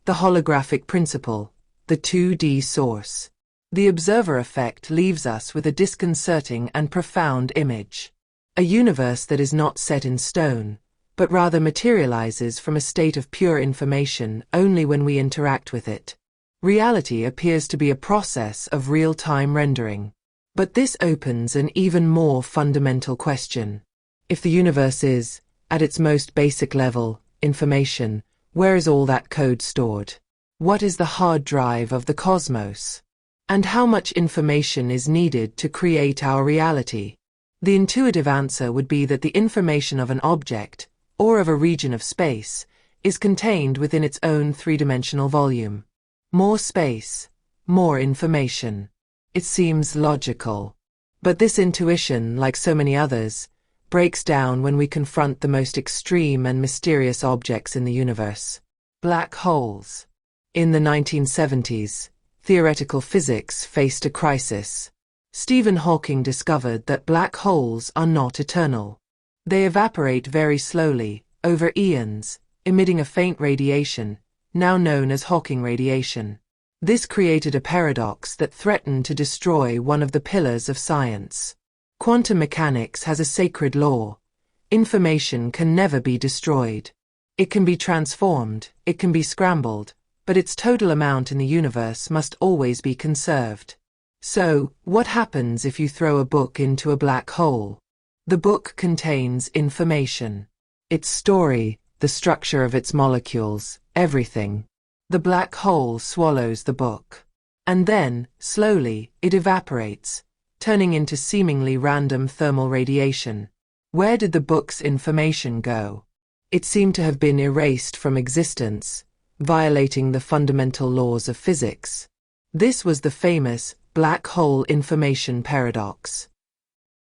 The holographic principle, the 2D source. The observer effect leaves us with a disconcerting and profound image. A universe that is not set in stone, but rather materializes from a state of pure information only when we interact with it. Reality appears to be a process of real-time rendering. But this opens an even more fundamental question. If the universe is, At its most basic level, information, where is all that code stored? What is the hard drive of the cosmos? And how much information is needed to create our reality? The intuitive answer would be that the information of an object, or of a region of space, is contained within its own three-dimensional volume. More space, more information. It seems logical. But this intuition, like so many others, breaks down when we confront the most extreme and mysterious objects in the universe. Black holes. In the 1970s, theoretical physics faced a crisis. Stephen Hawking discovered that black holes are not eternal. They evaporate very slowly, over eons, emitting a faint radiation, now known as Hawking radiation. This created a paradox that threatened to destroy one of the pillars of science. Quantum mechanics has a sacred law. Information can never be destroyed. It can be transformed, it can be scrambled, but its total amount in the universe must always be conserved. So, what happens if you throw a book into a black hole? The book contains information. Its story, the structure of its molecules, everything. The black hole swallows the book. And then, slowly, it evaporates, turning into seemingly random thermal radiation. Where did the book's information go? It seemed to have been erased from existence, violating the fundamental laws of physics. This was the famous black hole information paradox.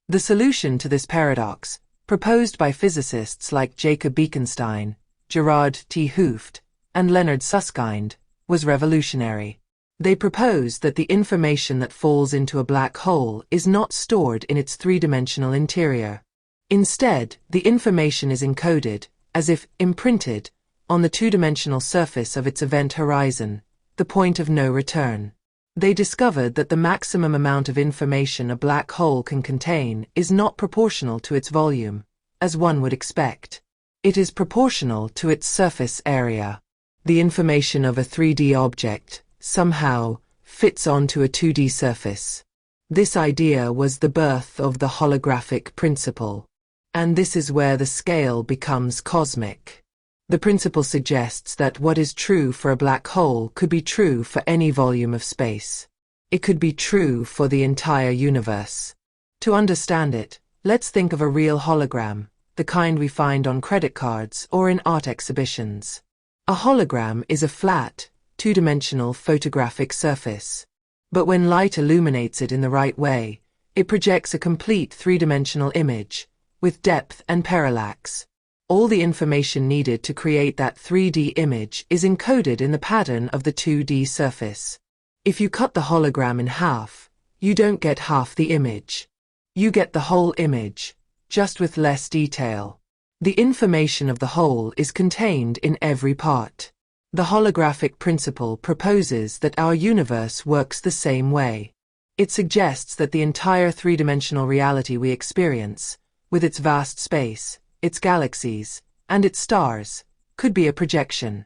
The solution to this paradox, proposed by physicists like Jacob Bekenstein, Gerard T. Hooft, and Leonard Susskind, was revolutionary. They proposed that the information that falls into a black hole is not stored in its three-dimensional interior. Instead, the information is encoded, as if imprinted, on the two-dimensional surface of its event horizon, the point of no return. They discovered that the maximum amount of information a black hole can contain is not proportional to its volume, as one would expect. It is proportional to its surface area. The information of a 3D object, somehow, fits onto a 2D surface. This idea was the birth of the holographic principle. And this is where the scale becomes cosmic. The principle suggests that what is true for a black hole could be true for any volume of space. It could be true for the entire universe. To understand it, let's think of a real hologram, the kind we find on credit cards or in art exhibitions. A hologram is a flat, two-dimensional photographic surface. But when light illuminates it in the right way, it projects a complete three-dimensional image, with depth and parallax. All the information needed to create that 3D image is encoded in the pattern of the 2D surface. If you cut the hologram in half, you don't get half the image. You get the whole image, just with less detail. The information of the whole is contained in every part. The holographic principle proposes that our universe works the same way. It suggests that the entire three-dimensional reality we experience, with its vast space, its galaxies, and its stars, could be a projection.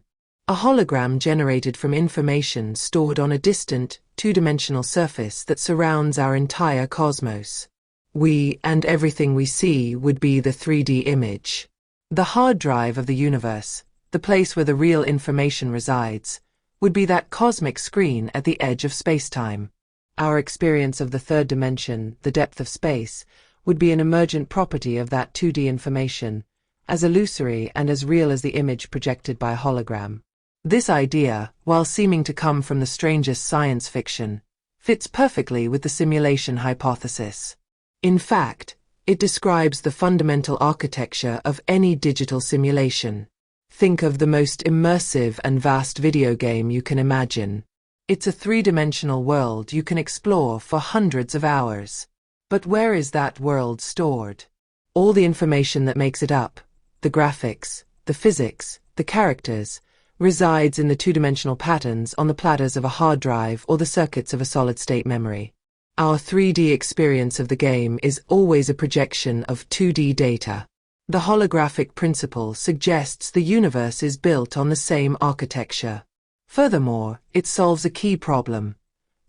A hologram generated from information stored on a distant, two-dimensional surface that surrounds our entire cosmos. We and everything we see would be the 3D image. The hard drive of the universe, the place where the real information resides, would be that cosmic screen at the edge of space-time. Our experience of the third dimension, the depth of space, would be an emergent property of that 2D information, as illusory and as real as the image projected by a hologram. This idea, while seeming to come from the strangest science fiction, fits perfectly with the simulation hypothesis. In fact, it describes the fundamental architecture of any digital simulation. Think of the most immersive and vast video game you can imagine. It's a three-dimensional world you can explore for hundreds of hours. But where is that world stored? All the information that makes it up, the graphics, the physics, the characters, resides in the two-dimensional patterns on the platters of a hard drive or the circuits of a solid-state memory. Our 3D experience of the game is always a projection of 2D data. The holographic principle suggests the universe is built on the same architecture. Furthermore, it solves a key problem: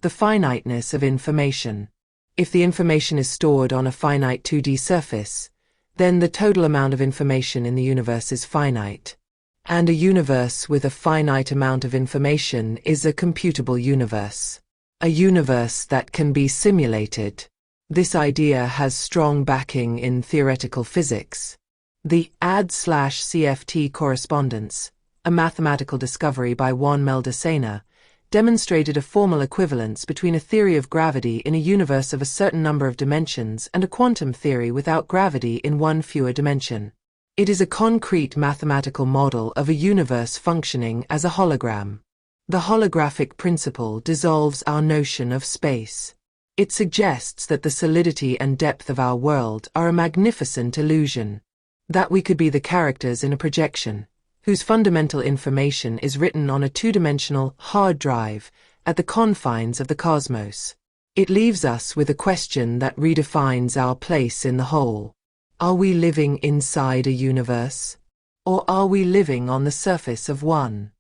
the finiteness of information. If the information is stored on a finite 2D surface, then the total amount of information in the universe is finite. And a universe with a finite amount of information is a computable universe. A universe that can be simulated. This idea has strong backing in theoretical physics. The AD/CFT correspondence, a mathematical discovery by Juan Meldacena, demonstrated a formal equivalence between a theory of gravity in a universe of a certain number of dimensions and a quantum theory without gravity in one fewer dimension. It is a concrete mathematical model of a universe functioning as a hologram. The holographic principle dissolves our notion of space. It suggests that the solidity and depth of our world are a magnificent illusion. That we could be the characters in a projection, whose fundamental information is written on a two-dimensional hard drive at the confines of the cosmos. It leaves us with a question that redefines our place in the whole. Are we living inside a universe? Or are we living on the surface of one?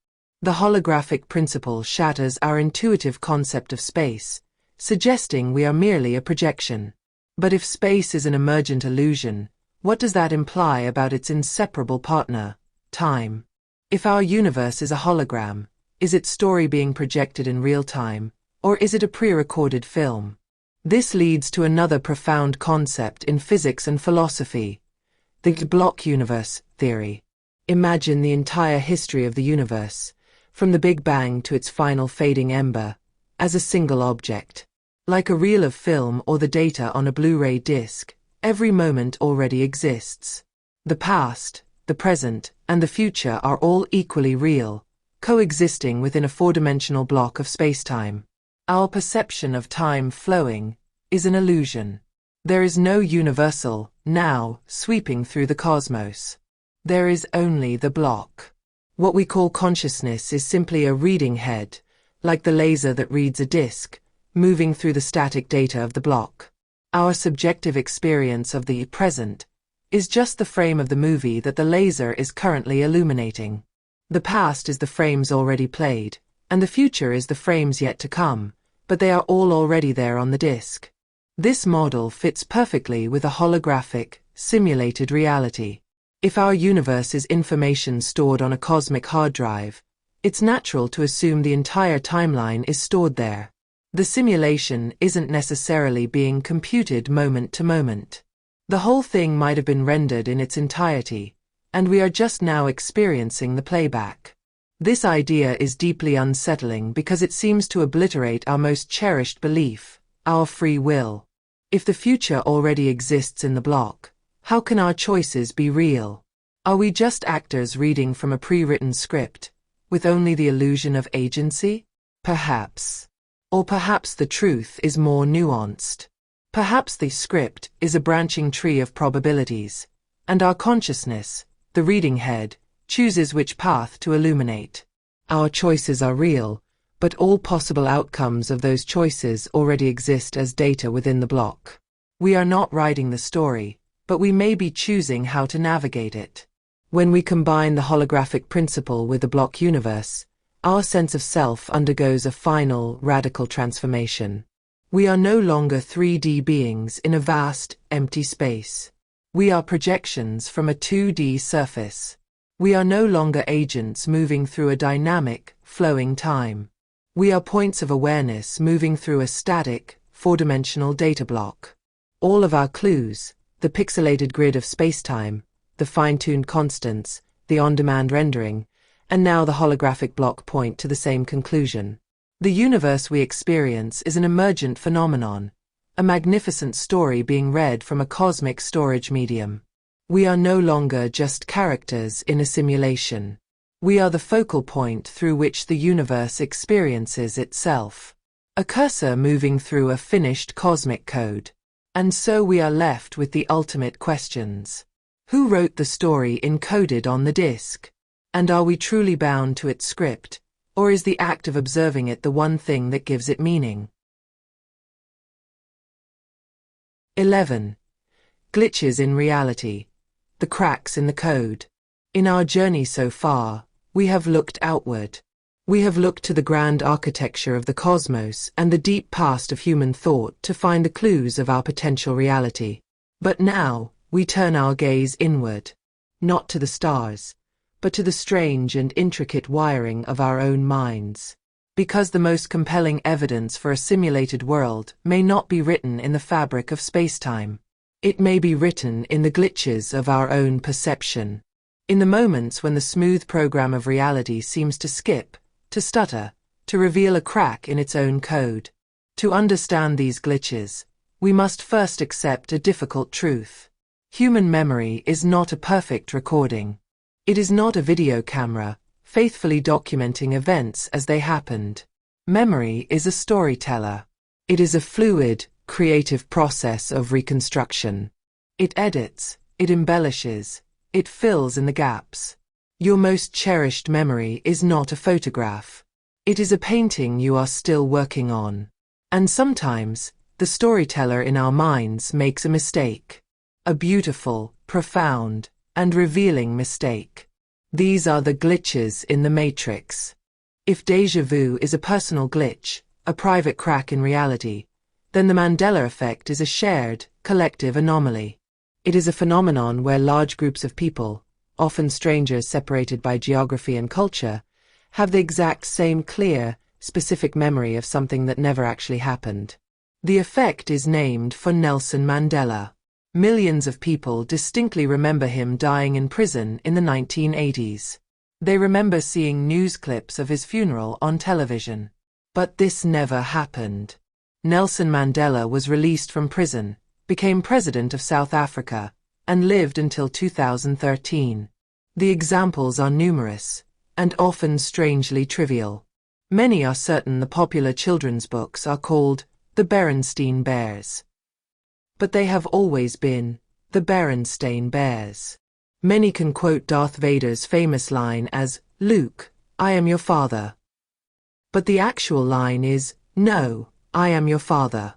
The holographic principle shatters our intuitive concept of space, suggesting we are merely a projection. But if space is an emergent illusion, what does that imply about its inseparable partner, time? If our universe is a hologram, is its story being projected in real time, or is it a pre-recorded film? This leads to another profound concept in physics and philosophy, the block universe theory. Imagine the entire history of the universe, from the Big Bang to its final fading ember, as a single object. Like a reel of film or the data on a Blu-ray disc, every moment already exists. The past, the present, and the future are all equally real, coexisting within a four-dimensional block of space-time. Our perception of time flowing is an illusion. There is no universal now sweeping through the cosmos. There is only the block. What we call consciousness is simply a reading head, like the laser that reads a disc, moving through the static data of the block. Our subjective experience of the present is just the frame of the movie that the laser is currently illuminating. The past is the frames already played, and the future is the frames yet to come, but they are all already there on the disc. This model fits perfectly with a holographic, simulated reality. If our universe is information stored on a cosmic hard drive, it's natural to assume the entire timeline is stored there. The simulation isn't necessarily being computed moment to moment. The whole thing might have been rendered in its entirety, and we are just now experiencing the playback. This idea is deeply unsettling because it seems to obliterate our most cherished belief, our free will. If the future already exists in the block, how can our choices be real? Are we just actors reading from a pre-written script, with only the illusion of agency? Perhaps. Or perhaps the truth is more nuanced. Perhaps the script is a branching tree of probabilities, and our consciousness, the reading head, chooses which path to illuminate. Our choices are real, but all possible outcomes of those choices already exist as data within the block. We are not writing the story, but we may be choosing how to navigate it. When we combine the holographic principle with the block universe, our sense of self undergoes a final, radical transformation. We are no longer 3D beings in a vast, empty space. We are projections from a 2D surface. We are no longer agents moving through a dynamic, flowing time. We are points of awareness moving through a static, four-dimensional data block. All of our clues, the pixelated grid of spacetime, the fine-tuned constants, the on-demand rendering, and now the holographic block point to the same conclusion. The universe we experience is an emergent phenomenon, a magnificent story being read from a cosmic storage medium. We are no longer just characters in a simulation. We are the focal point through which the universe experiences itself. A cursor moving through a finished cosmic code. And so we are left with the ultimate questions. Who wrote the story encoded on the disk? And are we truly bound to its script, or is the act of observing it the one thing that gives it meaning? 11. Glitches in reality. The cracks in the code. In our journey so far, we have looked outward. We have looked to the grand architecture of the cosmos and the deep past of human thought to find the clues of our potential reality. But now, we turn our gaze inward, not to the stars, but to the strange and intricate wiring of our own minds. Because the most compelling evidence for a simulated world may not be written in the fabric of space-time. It may be written in the glitches of our own perception. In the moments when the smooth program of reality seems to skip, to stutter, to reveal a crack in its own code. To understand these glitches, we must first accept a difficult truth. Human memory is not a perfect recording. It is not a video camera, faithfully documenting events as they happened. Memory is a storyteller. It is a fluid, creative process of reconstruction. It edits, it embellishes, it fills in the gaps. Your most cherished memory is not a photograph. It is a painting you are still working on. And sometimes, the storyteller in our minds makes a mistake. A beautiful, profound, and revealing mistake. These are the glitches in the matrix. If déjà vu is a personal glitch, a private crack in reality, then the Mandela effect is a shared, collective anomaly. It is a phenomenon where large groups of people, often strangers separated by geography and culture, have the exact same clear, specific memory of something that never actually happened. The effect is named for Nelson Mandela. Millions of people distinctly remember him dying in prison in the 1980s. They remember seeing news clips of his funeral on television. But this never happened. Nelson Mandela was released from prison, became president of South Africa, and lived until 2013. The examples are numerous, and often strangely trivial. Many are certain the popular children's books are called The Berenstain Bears. But they have always been the Berenstain Bears. Many can quote Darth Vader's famous line as, "Luke, I am your father." But the actual line is, "No, I am your father."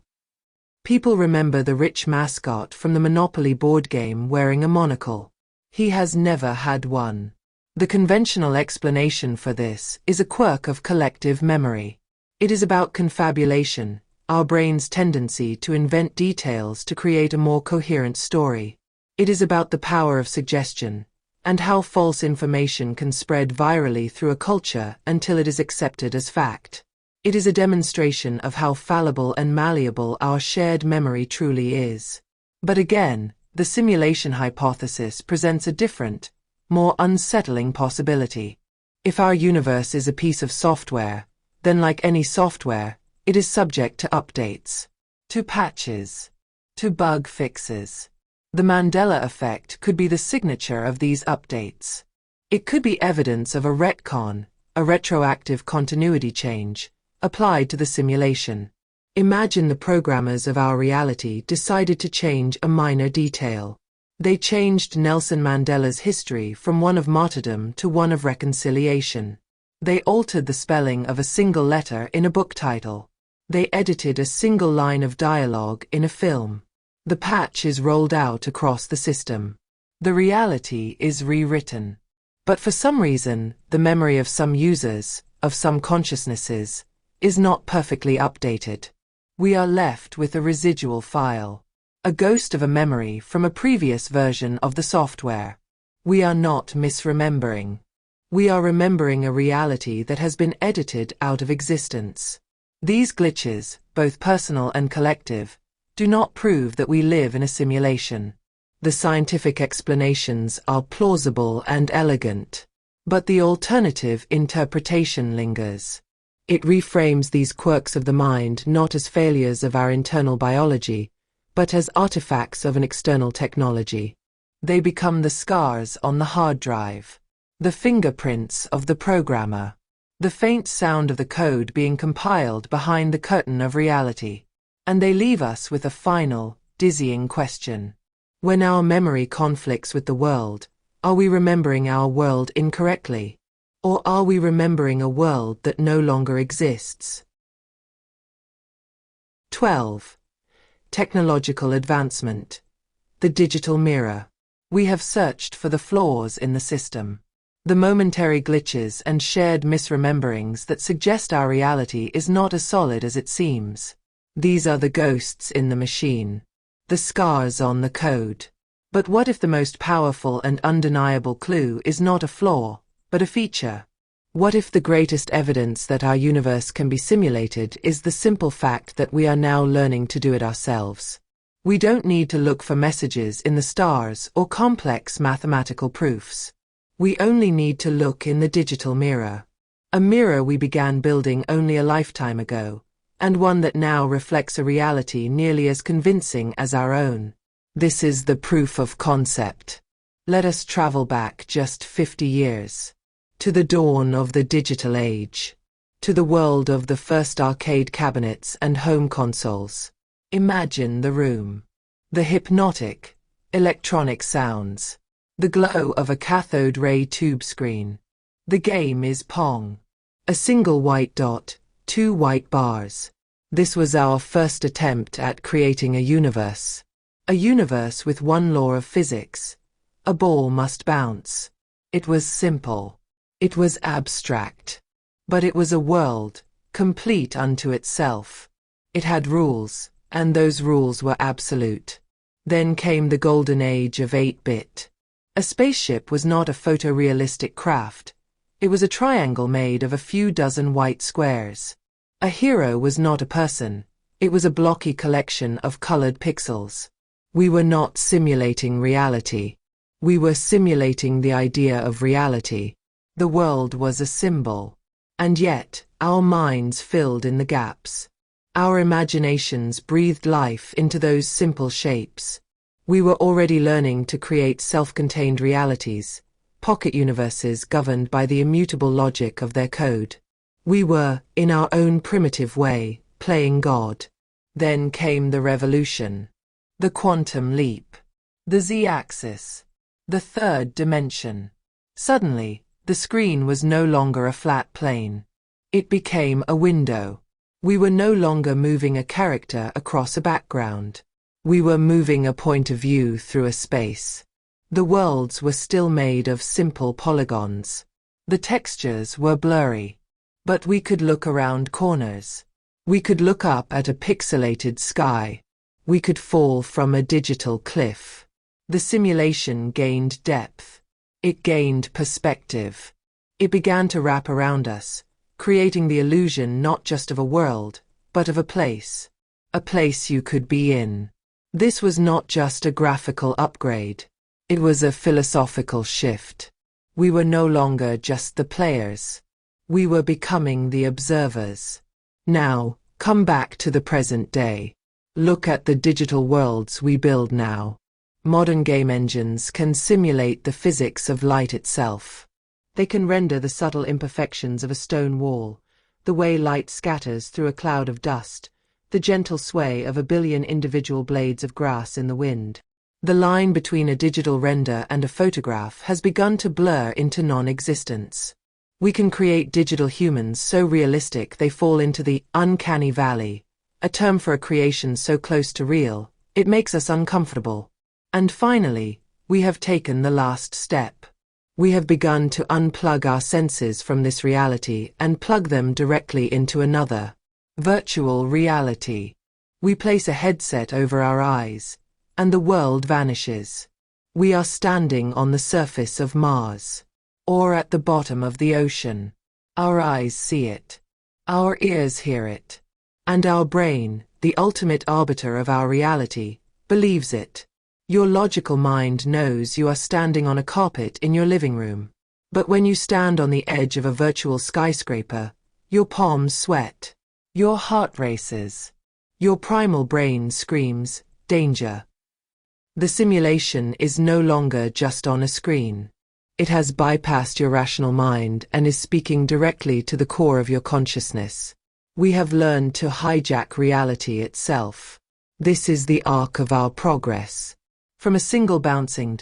People remember the rich mascot from the Monopoly board game wearing a monocle. He has never had one. The conventional explanation for this is a quirk of collective memory. It is about confabulation, our brain's tendency to invent details to create a more coherent story. It is about the power of suggestion, and how false information can spread virally through a culture until it is accepted as fact. It is a demonstration of how fallible and malleable our shared memory truly is. But again, the simulation hypothesis presents a different, more unsettling possibility. If our universe is a piece of software, then like any software, it is subject to updates, to patches, to bug fixes. The Mandela effect could be the signature of these updates. It could be evidence of a retcon, a retroactive continuity change, applied to the simulation. Imagine the programmers of our reality decided to change a minor detail. They changed Nelson Mandela's history from one of martyrdom to one of reconciliation. They altered the spelling of a single letter in a book title. They edited a single line of dialogue in a film. The patch is rolled out across the system. The reality is rewritten. But for some reason, the memory of some users, of some consciousnesses, is not perfectly updated. We are left with a residual file, a ghost of a memory from a previous version of the software. We are not misremembering. We are remembering a reality that has been edited out of existence. These glitches, both personal and collective, do not prove that we live in a simulation. The scientific explanations are plausible and elegant, but the alternative interpretation lingers. It reframes these quirks of the mind not as failures of our internal biology, but as artifacts of an external technology. They become the scars on the hard drive, the fingerprints of the programmer, the faint sound of the code being compiled behind the curtain of reality. And they leave us with a final, dizzying question. When our memory conflicts with the world, are we remembering our world incorrectly? Or are we remembering a world that no longer exists? 12. Technological advancement. The digital mirror. We have searched for the flaws in the system. The momentary glitches and shared misrememberings that suggest our reality is not as solid as it seems. These are the ghosts in the machine, the scars on the code. But what if the most powerful and undeniable clue is not a flaw, but a feature? What if the greatest evidence that our universe can be simulated is the simple fact that we are now learning to do it ourselves? We don't need to look for messages in the stars or complex mathematical proofs. We only need to look in the digital mirror. A mirror we began building only a lifetime ago, and one that now reflects a reality nearly as convincing as our own. This is the proof of concept. Let us travel back just 50 years. To the dawn of the digital age. To the world of the first arcade cabinets and home consoles. Imagine the room. The hypnotic, electronic sounds. The glow of a cathode ray tube screen. The game is Pong. A single white dot, 2 white bars. This was our first attempt at creating a universe. A universe with one law of physics. A ball must bounce. It was simple. It was abstract. But it was a world, complete unto itself. It had rules, and those rules were absolute. Then came the golden age of 8-bit. A spaceship was not a photorealistic craft. It was a triangle made of a few dozen white squares. A hero was not a person. It was a blocky collection of colored pixels. We were not simulating reality. We were simulating the idea of reality. The world was a symbol. And yet, our minds filled in the gaps. Our imaginations breathed life into those simple shapes. We were already learning to create self-contained realities, pocket universes governed by the immutable logic of their code. We were, in our own primitive way, playing God. Then came the revolution. The quantum leap. The z-axis. The third dimension. Suddenly, the screen was no longer a flat plane. It became a window. We were no longer moving a character across a background. We were moving a point of view through a space. The worlds were still made of simple polygons. The textures were blurry. But we could look around corners. We could look up at a pixelated sky. We could fall from a digital cliff. The simulation gained depth. It gained perspective. It began to wrap around us, creating the illusion not just of a world, but of a place. A place you could be in. This was not just a graphical upgrade. It was a philosophical shift. We were no longer just the players. We were becoming the observers. Now, come back to the present day. Look at the digital worlds we build now. Modern game engines can simulate the physics of light itself. They can render the subtle imperfections of a stone wall, the way light scatters through a cloud of dust, the gentle sway of a billion individual blades of grass in the wind. The line between a digital render and a photograph has begun to blur into non-existence. We can create digital humans so realistic they fall into the uncanny valley, a term for a creation so close to real, it makes us uncomfortable. And finally, we have taken the last step. We have begun to unplug our senses from this reality and plug them directly into another. Virtual reality. We place a headset over our eyes, and the world vanishes. We are standing on the surface of Mars, or at the bottom of the ocean. Our eyes see it. Our ears hear it. And our brain, the ultimate arbiter of our reality, believes it. Your logical mind knows you are standing on a carpet in your living room. But when you stand on the edge of a virtual skyscraper, your palms sweat. Your heart races. Your primal brain screams, danger. The simulation is no longer just on a screen. It has bypassed your rational mind and is speaking directly to the core of your consciousness. We have learned to hijack reality itself. This is the arc of our progress. From a single bouncing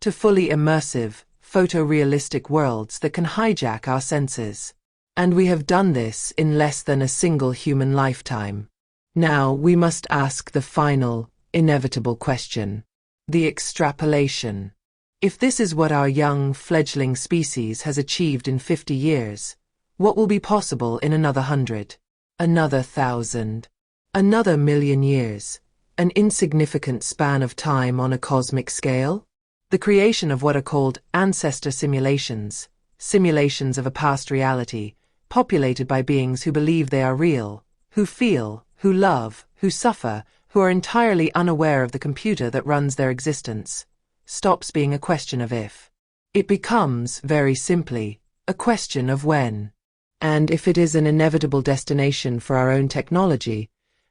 to fully immersive, photorealistic worlds that can hijack our senses. And we have done this in less than a single human lifetime. Now we must ask the final, inevitable question. The extrapolation. If this is what our young, fledgling species has achieved in 50 years, what will be possible in another 100? Another 1,000? Another 1,000,000 years? an insignificant span of time on a cosmic scale. The creation of what are called ancestor simulations, simulations of a past reality, populated by beings who believe they are real, who feel, who love, who suffer, who are entirely unaware of the computer that runs their existence, stops being a question of if. It becomes, very simply, a question of when. And if it is an inevitable destination for our own technology,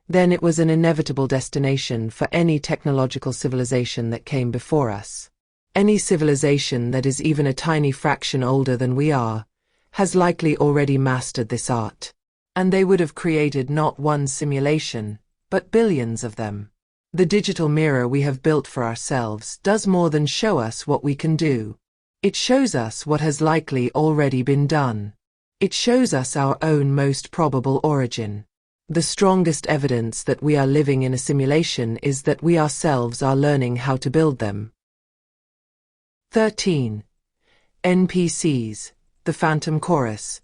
then it was an inevitable destination for any technological civilization that came before us. Any civilization that is even a tiny fraction older than we are, has likely already mastered this art. And they would have created not one simulation, but billions of them. The digital mirror we have built for ourselves does more than show us what we can do. It shows us what has likely already been done. It shows us our own most probable origin. The strongest evidence that we are living in a simulation is that we ourselves are learning how to build them. 13. NPCs, the Phantom Chorus,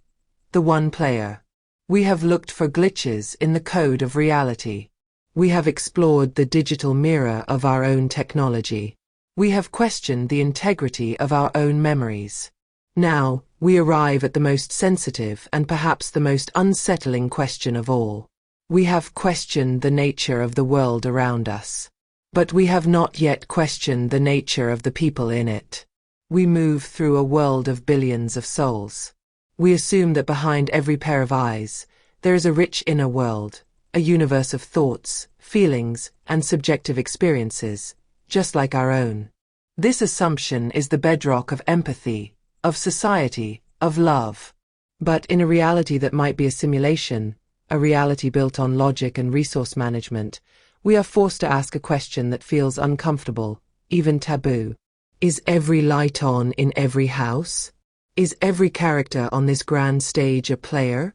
the one player. We have looked for glitches in the code of reality. We have explored the digital mirror of our own technology. We have questioned the integrity of our own memories. Now, we arrive at the most sensitive and perhaps the most unsettling question of all. We have questioned the nature of the world around us. But we have not yet questioned the nature of the people in it. We move through a world of billions of souls. We assume that behind every pair of eyes, there is a rich inner world, a universe of thoughts, feelings, and subjective experiences, just like our own. This assumption is the bedrock of empathy, of society, of love. But in a reality that might be a simulation, a reality built on logic and resource management, we are forced to ask a question that feels uncomfortable, even taboo. Is every light on in every house? Is every character on this grand stage a player?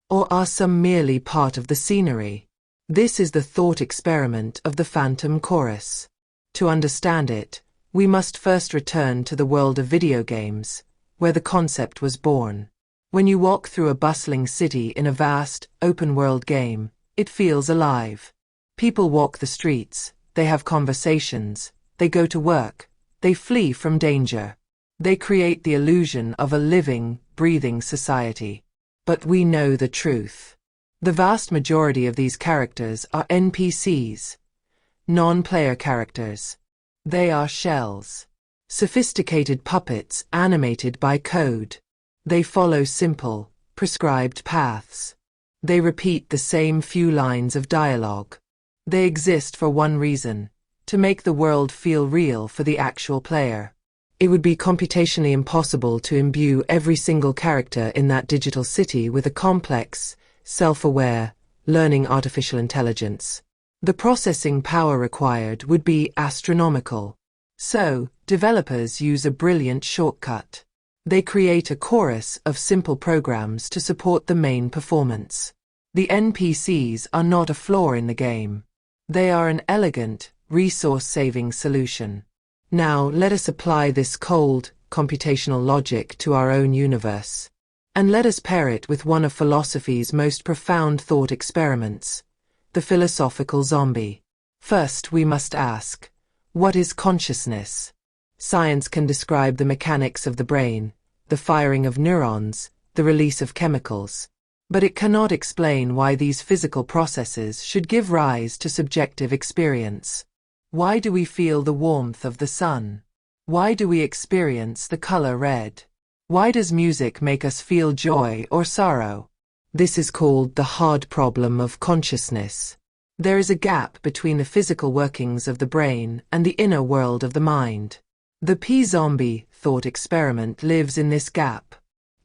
Or are some merely part of the scenery? This is the thought experiment of the Phantom Chorus. To understand it, we must first return to the world of video games, where the concept was born. When you walk through a bustling city in a vast, open-world game, it feels alive. People walk the streets, they have conversations, they go to work, they flee from danger. They create the illusion of a living, breathing society. But we know the truth. The vast majority of these characters are NPCs, non-player characters. They are shells, sophisticated puppets animated by code. They follow simple, prescribed paths. They repeat the same few lines of dialogue. They exist for one reason: to make the world feel real for the actual player. It would be computationally impossible to imbue every single character in that digital city with a complex, self-aware, learning artificial intelligence. The processing power required would be astronomical. So, developers use a brilliant shortcut. They create a chorus of simple programs to support the main performance. The NPCs are not a flaw in the game. They are an elegant, resource-saving solution. Now let us apply this cold, computational logic to our own universe. And let us pair it with one of philosophy's most profound thought experiments, the philosophical zombie. First we must ask, what is consciousness? Science can describe the mechanics of the brain, the firing of neurons, the release of chemicals. But it cannot explain why these physical processes should give rise to subjective experience. Why do we feel the warmth of the sun? Why do we experience the color red? Why does music make us feel joy or sorrow? This is called the hard problem of consciousness. There is a gap between the physical workings of the brain and the inner world of the mind. The P-zombie thought experiment lives in this gap.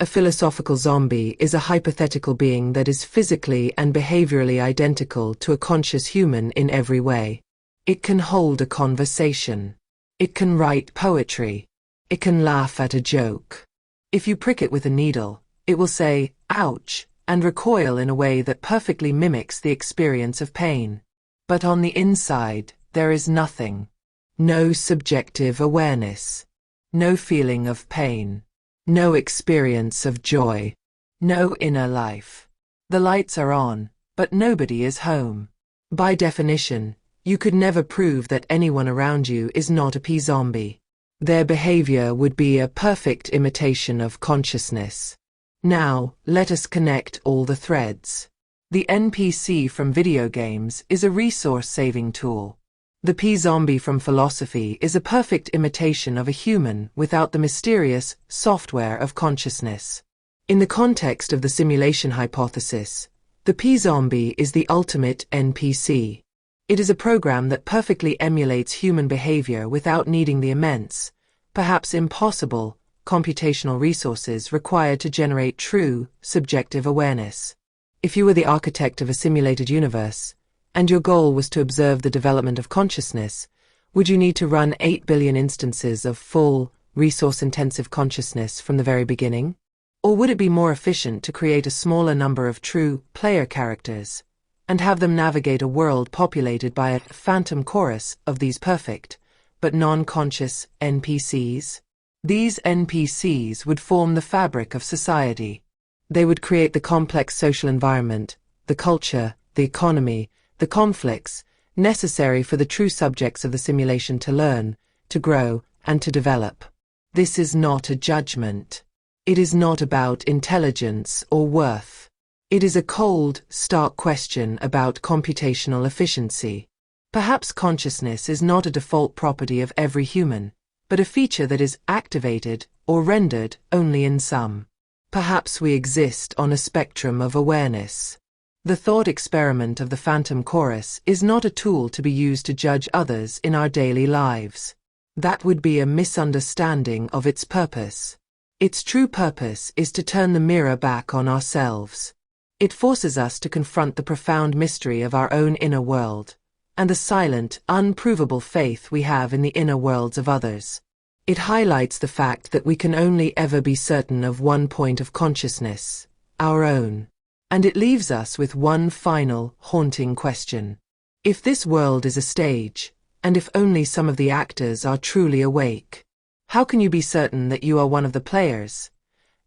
A philosophical zombie is a hypothetical being that is physically and behaviorally identical to a conscious human in every way. It can hold a conversation. It can write poetry. It can laugh at a joke. If you prick it with a needle, it will say, ouch, and recoil in a way that perfectly mimics the experience of pain. But on the inside, there is nothing. No subjective awareness. No feeling of pain. No experience of joy. No inner life. The lights are on, but nobody is home. By definition, you could never prove that anyone around you is not a P-zombie. Their behavior would be a perfect imitation of consciousness. Now, let us connect all the threads. The NPC from video games is a resource-saving tool. The P-zombie from philosophy is a perfect imitation of a human without the mysterious software of consciousness. In the context of the simulation hypothesis, the P-zombie is the ultimate NPC. It is a program that perfectly emulates human behavior without needing the immense, perhaps impossible, computational resources required to generate true, subjective awareness. If you were the architect of a simulated universe, and your goal was to observe the development of consciousness, would you need to run 8 billion instances of full, resource-intensive consciousness from the very beginning? Or would it be more efficient to create a smaller number of true, player characters, and have them navigate a world populated by a phantom chorus of these perfect, but non-conscious NPCs? These NPCs would form the fabric of society. They would create the complex social environment, the culture, the economy, the conflicts, necessary for the true subjects of the simulation to learn, to grow, and to develop. This is not a judgment. It is not about intelligence or worth. It is a cold, stark question about computational efficiency. Perhaps consciousness is not a default property of every human, but a feature that is activated or rendered only in some. Perhaps we exist on a spectrum of awareness. The thought experiment of the phantom chorus is not a tool to be used to judge others in our daily lives. That would be a misunderstanding of its purpose. Its true purpose is to turn the mirror back on ourselves. It forces us to confront the profound mystery of our own inner world, and the silent, unprovable faith we have in the inner worlds of others. It highlights the fact that we can only ever be certain of one point of consciousness, our own. And it leaves us with one final, haunting question. If this world is a stage, and if only some of the actors are truly awake, how can you be certain that you are one of the players,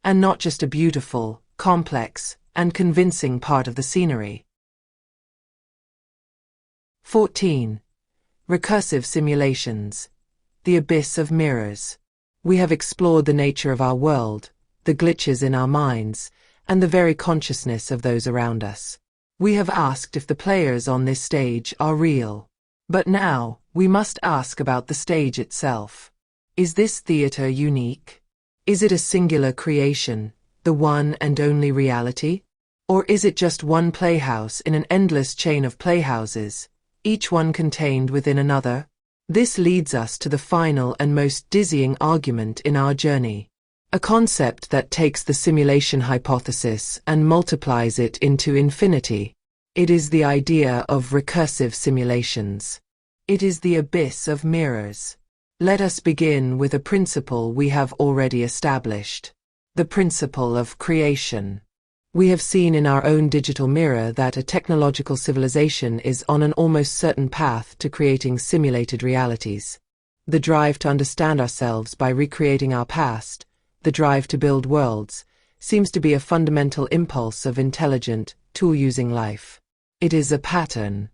and not just a beautiful, complex, and convincing part of the scenery? 14. Recursive simulations. The abyss of mirrors. We have explored the nature of our world, the glitches in our minds, and the very consciousness of those around us. We have asked if the players on this stage are real. But now, we must ask about the stage itself. Is this theater unique? Is it a singular creation, the one and only reality? Or is it just one playhouse in an endless chain of playhouses, each one contained within another? This leads us to the final and most dizzying argument in our journey. A concept that takes the simulation hypothesis and multiplies it into infinity. It is the idea of recursive simulations. It is the abyss of mirrors. Let us begin with a principle we have already established. The principle of creation. We have seen in our own digital mirror that a technological civilization is on an almost certain path to creating simulated realities. The drive to understand ourselves by recreating our past, the drive to build worlds, seems to be a fundamental impulse of intelligent, tool-using life. It is a pattern.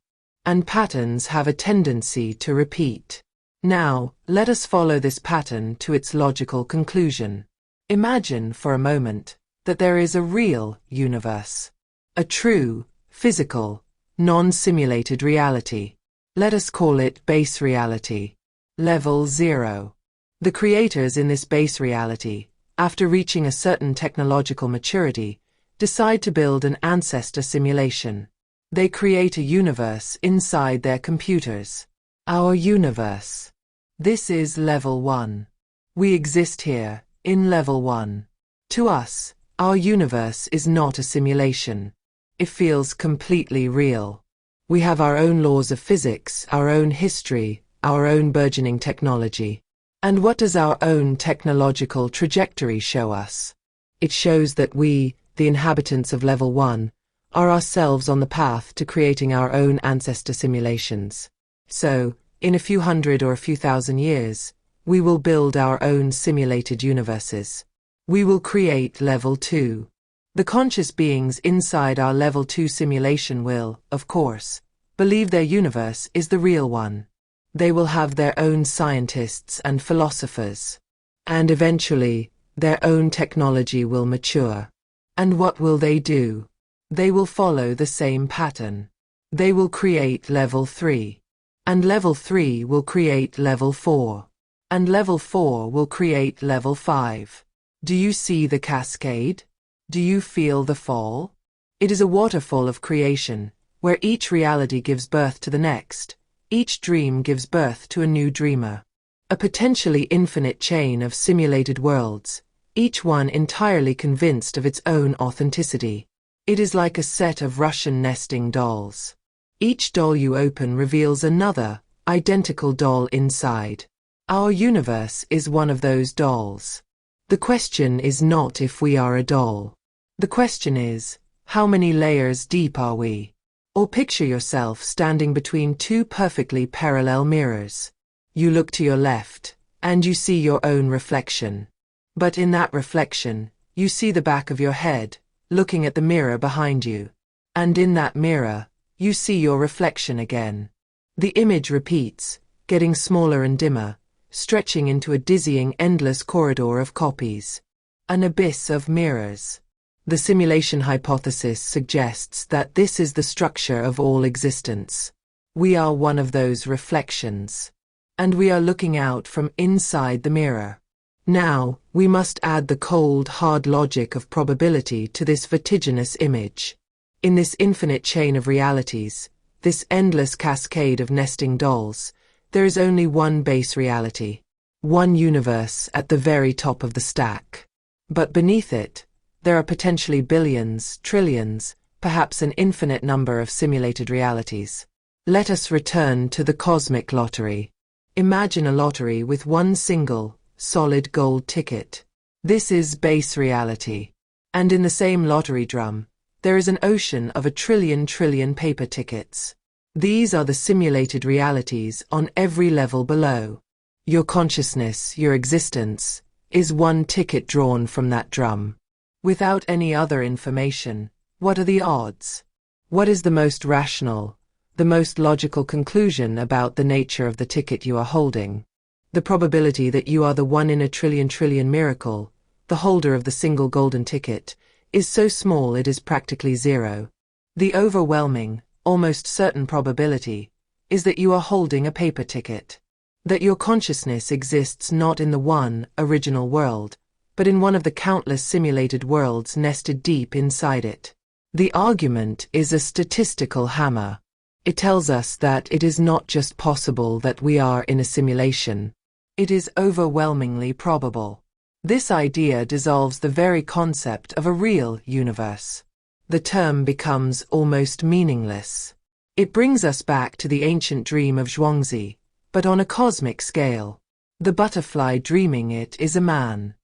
And patterns have a tendency to repeat. Now, let us follow this pattern to its logical conclusion. Imagine, for a moment, that there is a real universe. A true, physical, non-simulated reality. Let us call it base reality. Level 0. The creators in this base reality, after reaching a certain technological maturity, decide to build an ancestor simulation. They create a universe inside their computers. Our universe. This is level 1. We exist here, in level 1. To us, our universe is not a simulation. It feels completely real. We have our own laws of physics, our own history, our own burgeoning technology. And what does our own technological trajectory show us? It shows that we, the inhabitants of level 1, are ourselves on the path to creating our own ancestor simulations. So, in a few hundred or a few thousand years, we will build our own simulated universes. We will create level 2. The conscious beings inside our level 2 simulation will, of course, believe their universe is the real one. They will have their own scientists and philosophers. And eventually, their own technology will mature. And what will they do? They will follow the same pattern. They will create level 3. And level 3 will create level 4. And level 4 will create level 5. Do you see the cascade? Do you feel the fall? It is a waterfall of creation, where each reality gives birth to the next. Each dream gives birth to a new dreamer. A potentially infinite chain of simulated worlds, each one entirely convinced of its own authenticity. It is like a set of Russian nesting dolls. Each doll you open reveals another, identical doll inside. Our universe is one of those dolls. The question is not if we are a doll. The question is, how many layers deep are we? Or picture yourself standing between two perfectly parallel mirrors. You look to your left, and you see your own reflection. But in that reflection, you see the back of your head, looking at the mirror behind you. And in that mirror, you see your reflection again. The image repeats, getting smaller and dimmer, stretching into a dizzying, endless corridor of copies. An abyss of mirrors. The simulation hypothesis suggests that this is the structure of all existence. We are one of those reflections. And we are looking out from inside the mirror. Now, we must add the cold, hard logic of probability to this vertiginous image. In this infinite chain of realities, this endless cascade of nesting dolls, there is only one base reality. One universe at the very top of the stack. But beneath it, there are potentially billions, trillions, perhaps an infinite number of simulated realities. Let us return to the cosmic lottery. Imagine a lottery with one single, solid gold ticket. This is base reality. And in the same lottery drum, there is an ocean of a trillion paper tickets. These are the simulated realities on every level below. Your consciousness, your existence, is one ticket drawn from that drum. Without any other information, what are the odds? What is the most rational, the most logical conclusion about the nature of the ticket you are holding? The probability that you are the one in a trillion miracle, the holder of the single golden ticket, is so small it is practically zero. The overwhelming, almost certain probability is that you are holding a paper ticket. That your consciousness exists not in the one, original world, but in one of the countless simulated worlds nested deep inside it. The argument is a statistical hammer. It tells us that it is not just possible that we are in a simulation. It is overwhelmingly probable. This idea dissolves the very concept of a real universe. The term becomes almost meaningless. It brings us back to the ancient dream of Zhuangzi, but on a cosmic scale. The butterfly dreaming it is a man.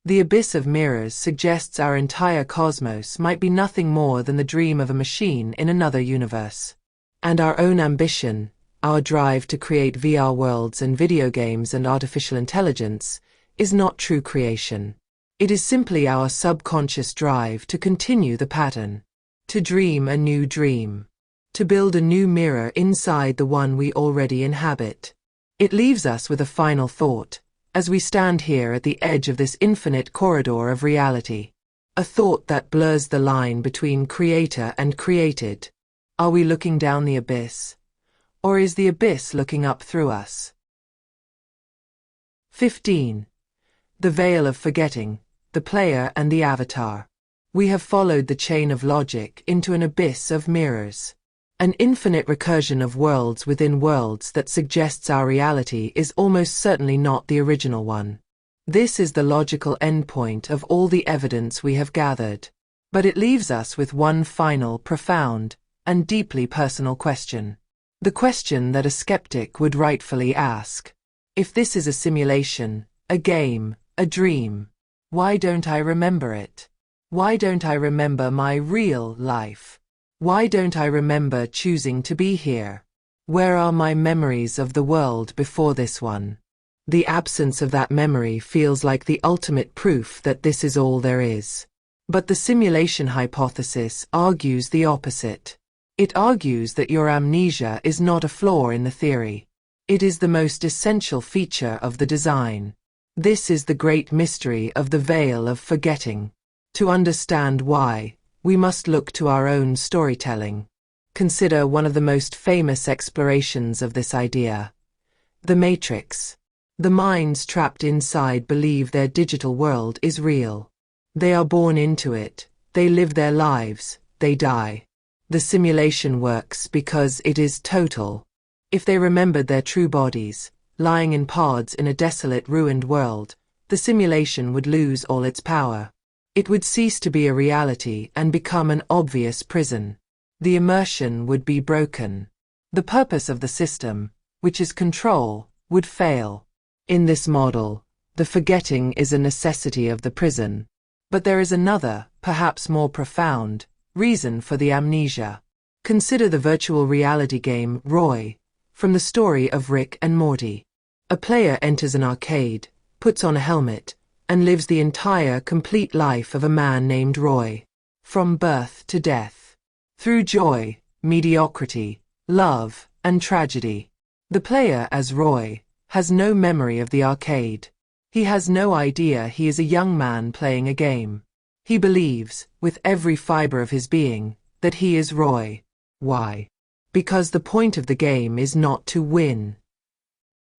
The abyss of mirrors suggests our entire cosmos might be nothing more than the dream of a machine in another universe. And our own ambition, our drive to create VR worlds and video games and artificial intelligence, is not true creation. It is simply our subconscious drive to continue the pattern. To dream a new dream. To build a new mirror inside the one we already inhabit. It leaves us with a final thought, as we stand here at the edge of this infinite corridor of reality. A thought that blurs the line between creator and created. Are we looking down the abyss? Or is the abyss looking up through us? 15. The veil of forgetting, the player and the avatar. We have followed the chain of logic into an abyss of mirrors. An infinite recursion of worlds within worlds that suggests our reality is almost certainly not the original one. This is the logical endpoint of all the evidence we have gathered. But it leaves us with one final, profound, and deeply personal question. The question that a skeptic would rightfully ask. If this is a simulation, a game, a dream, why don't I remember it? Why don't I remember my real life? Why don't I remember choosing to be here? Where are my memories of the world before this one? The absence of that memory feels like the ultimate proof that this is all there is. But the simulation hypothesis argues the opposite. It argues that your amnesia is not a flaw in the theory. It is the most essential feature of the design. This is the great mystery of the veil of forgetting. To understand why, we must look to our own storytelling. Consider one of the most famous explorations of this idea. The Matrix. The minds trapped inside believe their digital world is real. They are born into it, they live their lives, they die. The simulation works because it is total. If they remembered their true bodies, lying in pods in a desolate, ruined world, the simulation would lose all its power. It would cease to be a reality and become an obvious prison. The immersion would be broken. The purpose of the system, which is control, would fail. In this model, the forgetting is a necessity of the prison. But there is another, perhaps more profound, reason for the amnesia. Consider the virtual reality game Roy, from the story of Rick and Morty. A player enters an arcade, puts on a helmet, and lives the entire, complete life of a man named Roy. From birth to death. Through joy, mediocrity, love, and tragedy. The player, as Roy, has no memory of the arcade. He has no idea he is a young man playing a game. He believes, with every fiber of his being, that he is Roy. Why? Because the point of the game is not to win.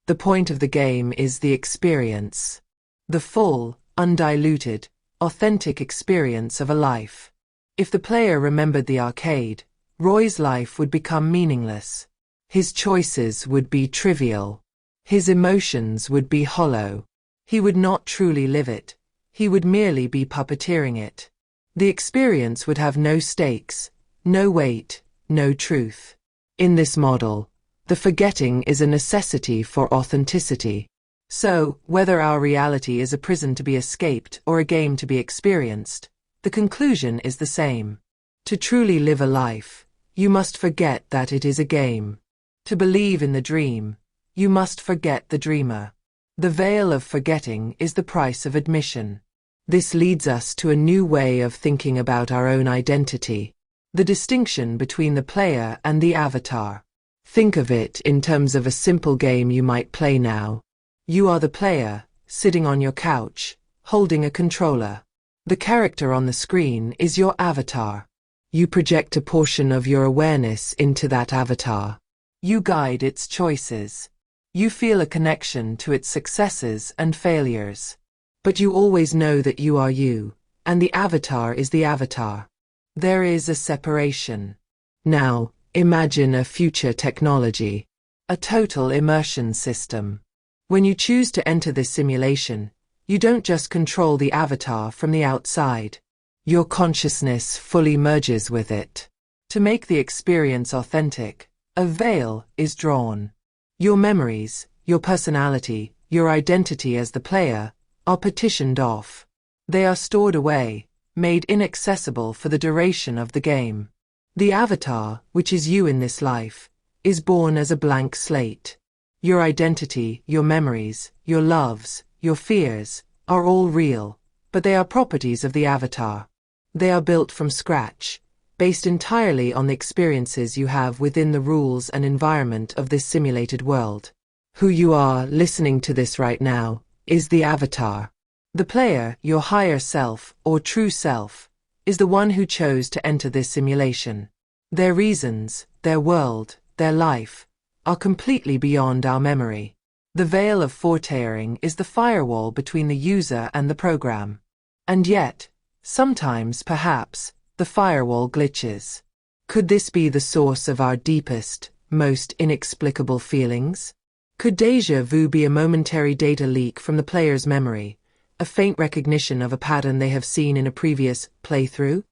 The point of the game is the experience. The full, undiluted, authentic experience of a life. If the player remembered the arcade, Roy's life would become meaningless. His choices would be trivial. His emotions would be hollow. He would not truly live it. He would merely be puppeteering it. The experience would have no stakes, no weight, no truth. In this model, the forgetting is a necessity for authenticity. So, whether our reality is a prison to be escaped or a game to be experienced, the conclusion is the same. To truly live a life, you must forget that it is a game. To believe in the dream, you must forget the dreamer. The veil of forgetting is the price of admission. This leads us to a new way of thinking about our own identity. The distinction between the player and the avatar. Think of it in terms of a simple game you might play now. You are the player, sitting on your couch, holding a controller. The character on the screen is your avatar. You project a portion of your awareness into that avatar. You guide its choices. You feel a connection to its successes and failures. But you always know that you are you, and the avatar is the avatar. There is a separation. Now, imagine a future technology. A total immersion system. When you choose to enter this simulation, you don't just control the avatar from the outside. Your consciousness fully merges with it. To make the experience authentic, a veil is drawn. Your memories, your personality, your identity as the player, are partitioned off. They are stored away, made inaccessible for the duration of the game. The avatar, which is you in this life, is born as a blank slate. Your identity, your memories, your loves, your fears, are all real, but they are properties of the avatar. They are built from scratch, based entirely on the experiences you have within the rules and environment of this simulated world. Who you are, listening to this right now, is the avatar. The player, your higher self, or true self, is the one who chose to enter this simulation. Their reasons, their world, their life, are completely beyond our memory. The veil of foretiering is the firewall between the user and the program. And yet, sometimes, perhaps, the firewall glitches. Could this be the source of our deepest, most inexplicable feelings? Could déjà vu be a momentary data leak from the player's memory, a faint recognition of a pattern they have seen in a previous playthrough?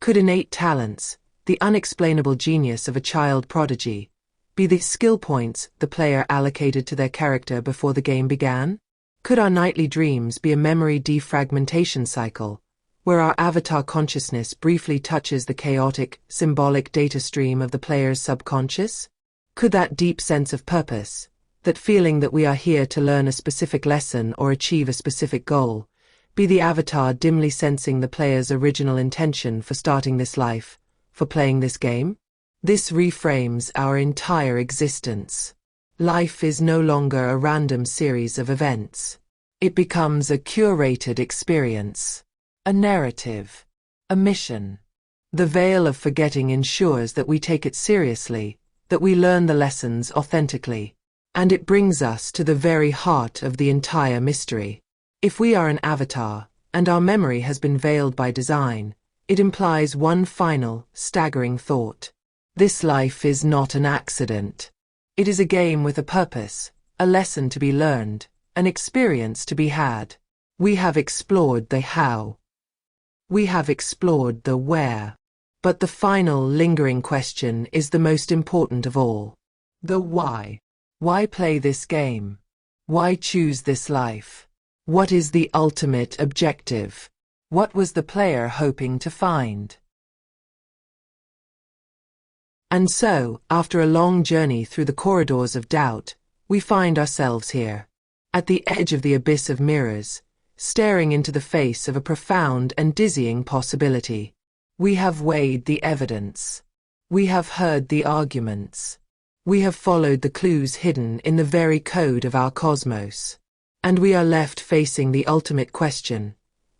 Could innate talents, the unexplainable genius of a child prodigy, be the skill points the player allocated to their character before the game began? Could our nightly dreams be a memory defragmentation cycle, where our avatar consciousness briefly touches the chaotic, symbolic data stream of the player's subconscious? Could that deep sense of purpose, that feeling that we are here to learn a specific lesson or achieve a specific goal, be the avatar dimly sensing the player's original intention for starting this life, for playing this game? This reframes our entire existence. Life is no longer a random series of events. It becomes a curated experience, a narrative, a mission. The veil of forgetting ensures that we take it seriously, that we learn the lessons authentically, and it brings us to the very heart of the entire mystery. If we are an avatar, and our memory has been veiled by design, it implies one final, staggering thought. This life is not an accident. It is a game with a purpose, a lesson to be learned, an experience to be had. We have explored the how. We have explored the where. But the final, lingering question is the most important of all. The why. Why play this game? Why choose this life? What is the ultimate objective? What was the player hoping to find? And so, after a long journey through the corridors of doubt, we find ourselves here, at the edge of the abyss of mirrors, staring into the face of a profound and dizzying possibility. We have weighed the evidence. We have heard the arguments. We have followed the clues hidden in the very code of our cosmos. And we are left facing the ultimate question.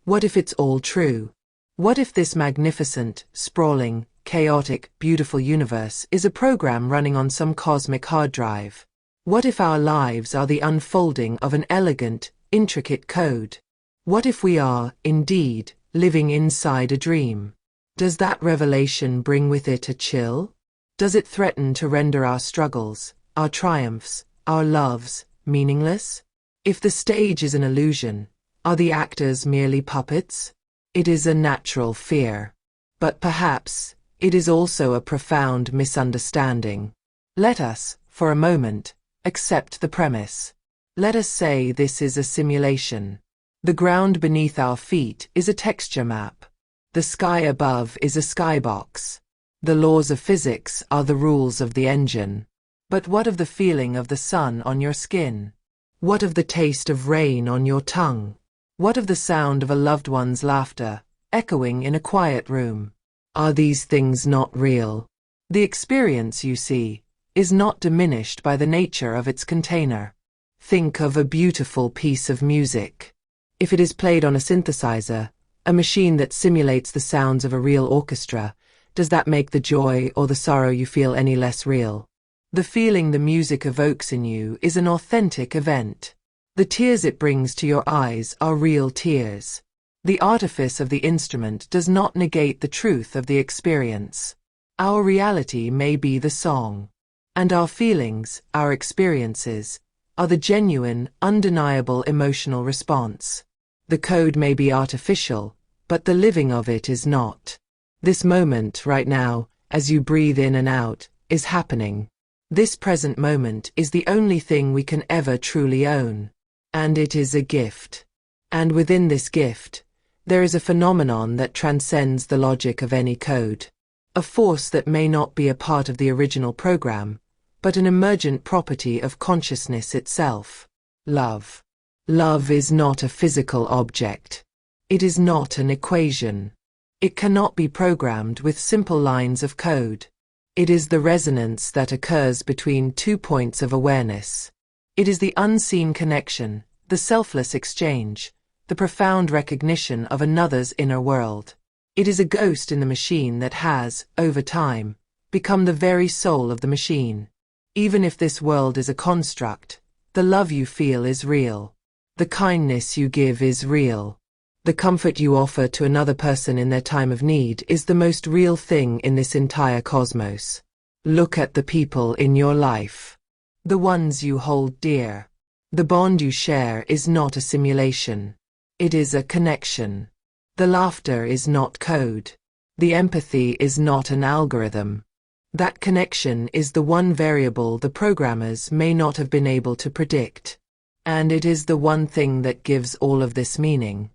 What if it's all true? What if this magnificent, sprawling, chaotic, beautiful universe is a program running on some cosmic hard drive? What if our lives are the unfolding of an elegant, intricate code? What if we are, indeed, living inside a dream? Does that revelation bring with it a chill? Does it threaten to render our struggles, our triumphs, our loves, meaningless? If the stage is an illusion, are the actors merely puppets? It is a natural fear. But perhaps, it is also a profound misunderstanding. Let us, for a moment, accept the premise. Let us say this is a simulation. The ground beneath our feet is a texture map. The sky above is a skybox. The laws of physics are the rules of the engine. But what of the feeling of the sun on your skin? What of the taste of rain on your tongue? What of the sound of a loved one's laughter, echoing in a quiet room? Are these things not real? The experience, you see, is not diminished by the nature of its container. Think of a beautiful piece of music. If it is played on a synthesizer, a machine that simulates the sounds of a real orchestra, does that make the joy or the sorrow you feel any less real? The feeling the music evokes in you is an authentic event. The tears it brings to your eyes are real tears. The artifice of the instrument does not negate the truth of the experience. Our reality may be the song. And our feelings, our experiences, are the genuine, undeniable emotional response. The code may be artificial, but the living of it is not. This moment, right now, as you breathe in and out, is happening. This present moment is the only thing we can ever truly own. And it is a gift. And within this gift, there is a phenomenon that transcends the logic of any code. A force that may not be a part of the original program, but an emergent property of consciousness itself. Love. Love is not a physical object. It is not an equation. It cannot be programmed with simple lines of code. It is the resonance that occurs between two points of awareness. It is the unseen connection, the selfless exchange, the profound recognition of another's inner world. It is a ghost in the machine that has, over time, become the very soul of the machine. Even if this world is a construct, the love you feel is real. The kindness you give is real. The comfort you offer to another person in their time of need is the most real thing in this entire cosmos. Look at the people in your life. The ones you hold dear. The bond you share is not a simulation. It is a connection. The laughter is not code. The empathy is not an algorithm. That connection is the one variable the programmers may not have been able to predict. And it is the one thing that gives all of this meaning.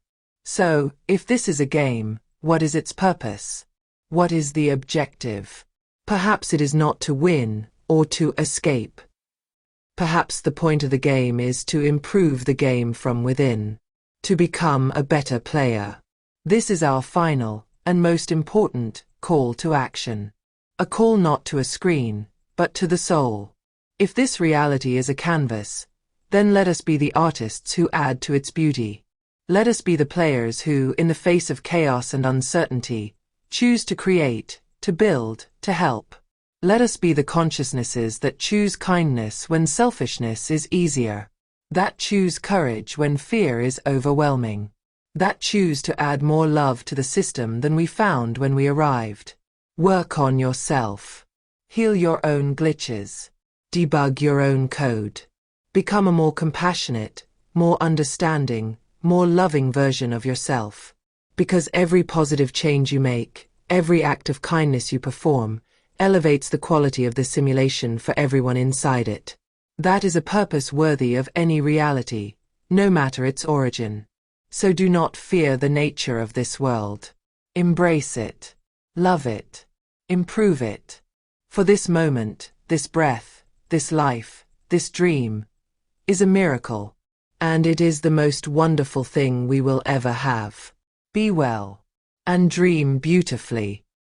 So, if this is a game, what is its purpose? What is the objective? Perhaps it is not to win, or to escape. Perhaps the point of the game is to improve the game from within. To become a better player. This is our final, and most important, call to action. A call not to a screen, but to the soul. If this reality is a canvas, then let us be the artists who add to its beauty. Let us be the players who, in the face of chaos and uncertainty, choose to create, to build, to help. Let us be the consciousnesses that choose kindness when selfishness is easier, that choose courage when fear is overwhelming, that choose to add more love to the system than we found when we arrived. Work on yourself. Heal your own glitches. Debug your own code. Become a more compassionate, more understanding, more loving version of yourself. Because every positive change you make, every act of kindness you perform, elevates the quality of the simulation for everyone inside it. That is a purpose worthy of any reality, no matter its origin. So do not fear the nature of this world. Embrace it. Love it. Improve it. For this moment, this breath, this life, this dream, is a miracle. And it is the most wonderful thing we will ever have. Be well. And dream beautifully.